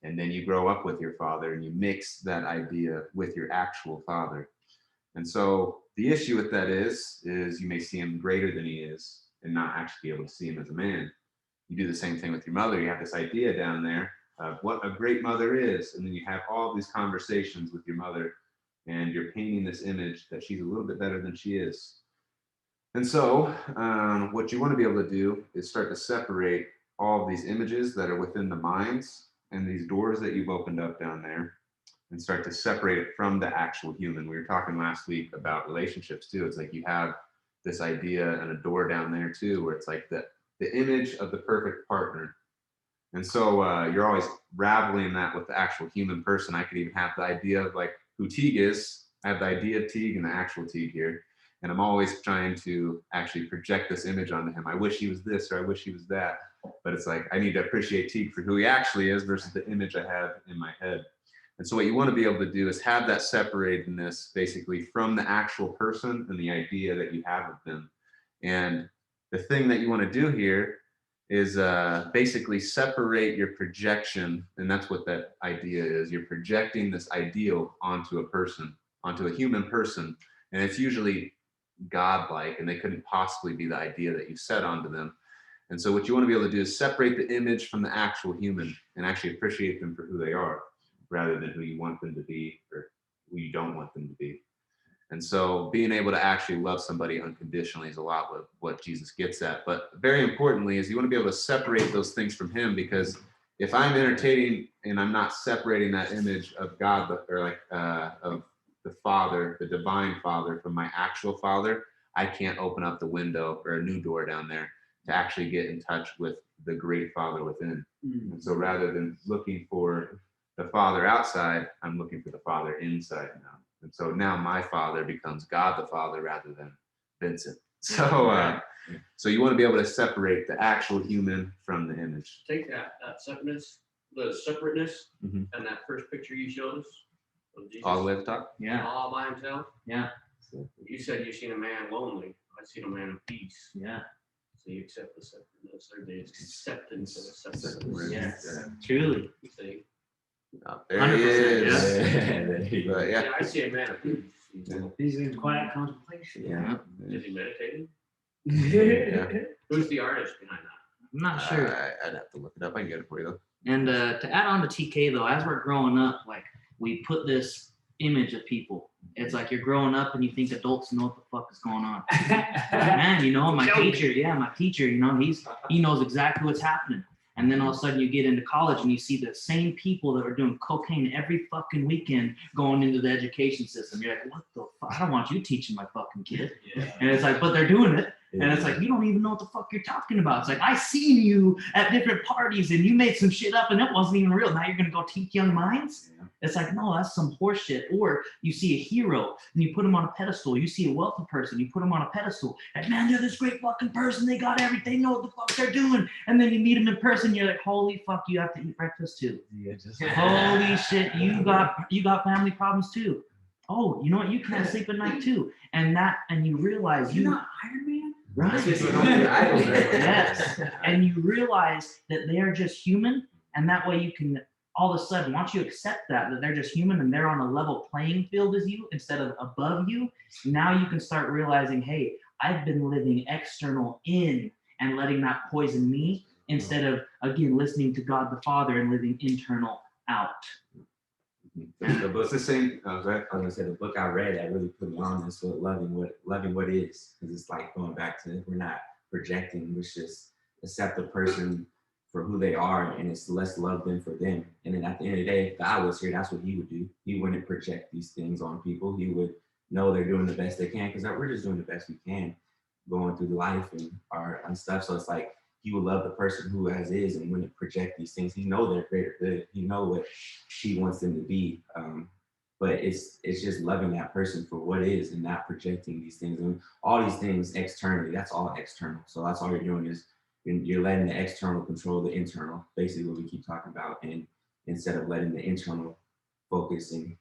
And then you grow up with your father and you mix that idea with your actual father. And so the issue with that is you may see him greater than he is and not actually be able to see him as a man. You do the same thing with your mother. You have this idea down there of what a great mother is. And then you have all these conversations with your mother, and you're painting this image that she's a little bit better than she is. And so what you want to be able to do is start to separate all of these images that are within the minds and these doors that you've opened up down there, and start to separate it from the actual human. We were talking last week about relationships too. It's like you have this idea and a door down there too, where it's like the image of the perfect partner. And so you're always raveling that with the actual human person. I could even have the idea of like who Teague is. I have the idea of Teague and the actual Teague here. And I'm always trying to actually project this image onto him. I wish he was this, or I wish he was that. But it's like, I need to appreciate Teague for who he actually is versus the image I have in my head. And so what you want to be able to do is have that separatedness basically from the actual person and the idea that you have of them. And the thing that you want to do here is basically separate your projection. And that's what that idea is. You're projecting this ideal onto a person, onto a human person. And it's usually godlike, and they couldn't possibly be the idea that you set onto them. And so what you want to be able to do is separate the image from the actual human and actually appreciate them for who they are, rather than who you want them to be or who you don't want them to be. And so being able to actually love somebody unconditionally is a lot what Jesus gets at. But very importantly is you want to be able to separate those things from him, because if I'm entertaining and I'm not separating that image of God, or like of the Father, the divine Father, from my actual Father, I can't open up the window or a new door down there to actually get in touch with the great Father within. And so rather than looking for the Father outside, I'm looking for the Father inside now. And so now my Father becomes God the Father rather than Vincent. So you want to be able to separate the actual human from the image. Take that separateness, Mhm. and that first picture you showed us of Jesus, All the way at the top. Yeah, all by himself. yeah, You said you seen a man lonely. I seen a man of peace. yeah. So you accept the separateness, or the acceptance of the Separate. separateness. Yes, truly. You see? Oh, there he 100%, is. There you go. But yeah. Yeah, I see a man of peace. Yeah. He's in quiet contemplation. Yeah. Is he meditating? Yeah. Who's the artist behind that? I'm not sure. I'd have to look it up. I can get it for you though. And to add on to TK though, as we're growing up, like we put this image of people. It's like you're growing up and you think adults know what the fuck is going on. Man, you know, my teacher, you know, he knows exactly what's happening. And then all of a sudden you get into college and you see the same people that are doing cocaine every fucking weekend going into the education system. You're like, what the fuck? I don't want you teaching my fucking kid. Yeah. And it's like, but they're doing it. And it's like, you don't even know what the fuck you're talking about. It's like, I seen you at different parties and you made some shit up and it wasn't even real. Now you're going to go teach young minds? Yeah. It's like, no, that's some horse shit. Or you see a hero and you put him on a pedestal. You see a wealthy person, you put him on a pedestal. And man, they're this great fucking person. They got everything, they know what the fuck they're doing. And then you meet them in person. You're like, holy fuck, you have to eat breakfast too. Yeah, just Holy shit, you got family problems too. Oh, you know what? You can't sleep at night too. And you realize You're not Iron Man? right. Yes. And you realize that they are just human, and that way you can all of a sudden, once you accept that they're just human and they're on a level playing field as you instead of above you, now you can start realizing, hey, I've been living external in and letting that poison me instead of, again, listening to God the Father and living internal out. The book's the same. Oh, sorry. I was gonna say the book I read that really put me on this with loving what is, because it's like going back to, we're not projecting, we just accept the person for who they are, and it's let's love them for them. And then at the end of the day, if God was here, that's what he would do. He wouldn't project these things on people. He would know they're doing the best they can, because we're just doing the best we can going through life and stuff. So it's like he would love the person who as is and wouldn't project these things. He know they're greater good. He know what he wants them to be. But it's just loving that person for what is and not projecting these things. And all these things externally, that's all external. So that's all you're doing is you're letting the external control the internal, basically what we keep talking about. And instead of letting the internal focus and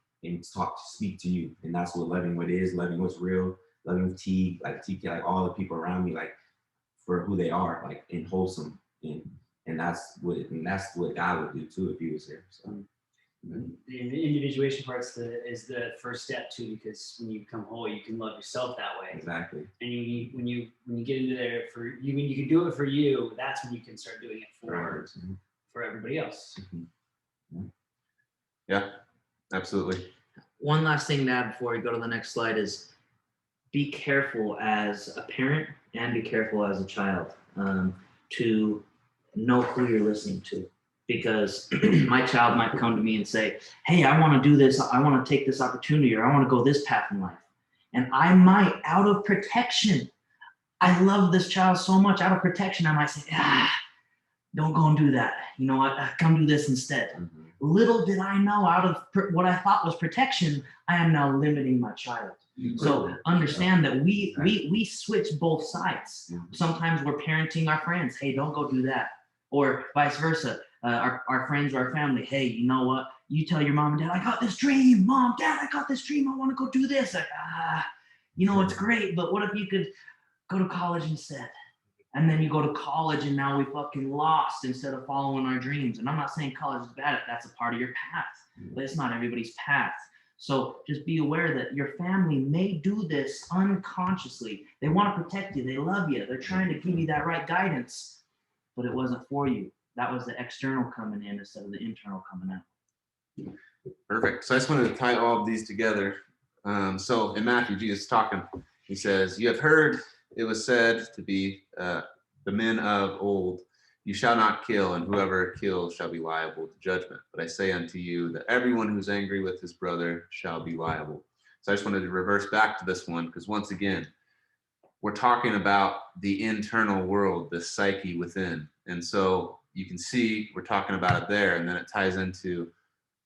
speak to you. And that's what loving what is, loving what's real, loving TK, like all the people around me, like for who they are, like and wholesome. And that's what God would do too if he was there. So The individuation part is the first step too, because when you become whole, you can love yourself that way. exactly. And when you get into there for you, when you can do it for you, that's when you can start doing it for everybody else. Yeah, absolutely. One last thing to add before we go to the next slide is be careful as a parent and be careful as a child to know who you're listening to. Because my child might come to me and say, hey, I want to do this. I want to take this opportunity, or I want to go this path in life. And I might, out of protection, I love this child so much, out of protection, I might say, don't go and do that. You know what? Come do this instead. Mm-hmm. Little did I know, out of what I thought was protection, I am now limiting my child. So understand that we switch both sides. Sometimes we're parenting our friends. Hey, don't go do that. Or vice versa. Our friends or our family, hey, you know what? You tell your mom and dad, I got this dream. Mom, dad, I got this dream. I want to go do this. Like, it's great, but what if you could go to college instead? And then you go to college and now we fucking lost instead of following our dreams. And I'm not saying college is bad if that's a part of your path, but it's not everybody's path. So just be aware that your family may do this unconsciously. They want to protect you. They love you. They're trying to give you that right guidance, but it wasn't for you. That was the external coming in instead of the internal coming out. Perfect. So I just wanted to tie all of these together. So in Matthew, Jesus is talking. He says, you have heard it was said to be the men of old, you shall not kill, and whoever kills shall be liable to judgment. But I say unto you that everyone who's angry with his brother shall be liable. So I just wanted to reverse back to this one, because once again, we're talking about the internal world, the psyche within. And so you can see we're talking about it there, and then it ties into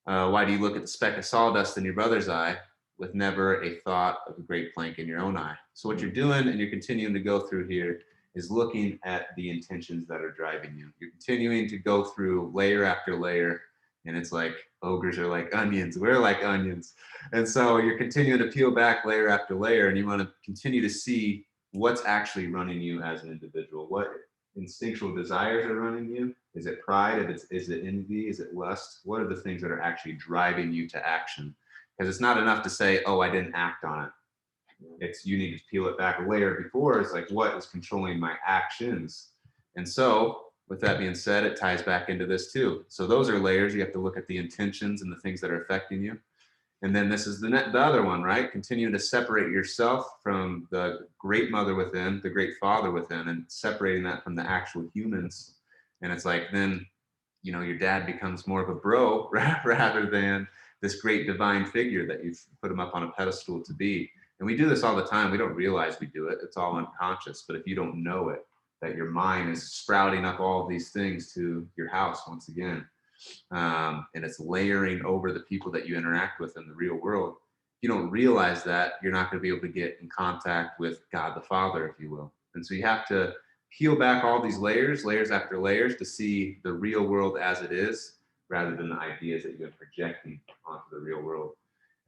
why do you look at the speck of sawdust in your brother's eye with never a thought of a great plank in your own eye. So what you're doing, and you're continuing to go through here, is looking at the intentions that are driving you. You're continuing to go through layer after layer, and it's like ogres are like onions. We're like onions. And so you're continuing to peel back layer after layer, and you want to continue to see what's actually running you as an individual. What instinctual desires are running you? Is it pride? Is it envy? Is it lust? What are the things that are actually driving you to action? Because it's not enough to say, oh, I didn't act on it. It's you need to peel it back a layer before. It's like, what is controlling my actions? And so with that being said, it ties back into this too. So those are layers. You have to look at the intentions and the things that are affecting you. And then this is the other one, right? Continuing to separate yourself from the great mother within, the great father within, and separating that from the actual humans. And it's like, then, you know, your dad becomes more of a bro rather than this great divine figure that you've put him up on a pedestal to be. And we do this all the time. We don't realize we do it. It's all unconscious. But if you don't know it, that your mind is sprouting up all of these things to your house once again. And it's layering over the people that you interact with in the real world. If you don't realize that, you're not going to be able to get in contact with God the Father, if you will. And so you have to peel back all these layers after layers, to see the real world as it is, rather than the ideas that you've been projecting onto the real world.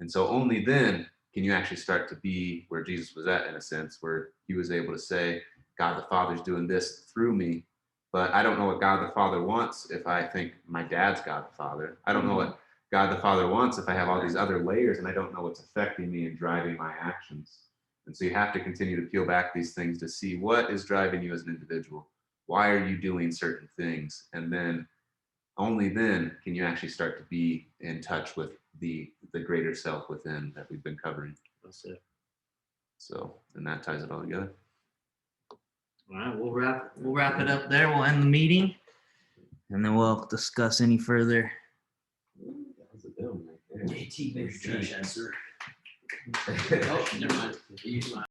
And so only then can you actually start to be where Jesus was at, in a sense, where he was able to say, God the Father's doing this through me, but I don't know what God the Father wants if I think my dad's God the Father. I don't know what God the Father wants if I have all these other layers and I don't know what's affecting me and driving my actions. And so you have to continue to peel back these things to see what is driving you as an individual. Why are you doing certain things? And then only then can you actually start to be in touch with the greater self within that we've been covering. That's it. So, and that ties it all together. All right, we'll wrap it up there. We'll end the meeting, and then we'll discuss any further. That was a good one right there. JT, there's your trash, sir. Oh, Oh, never mind. You smile.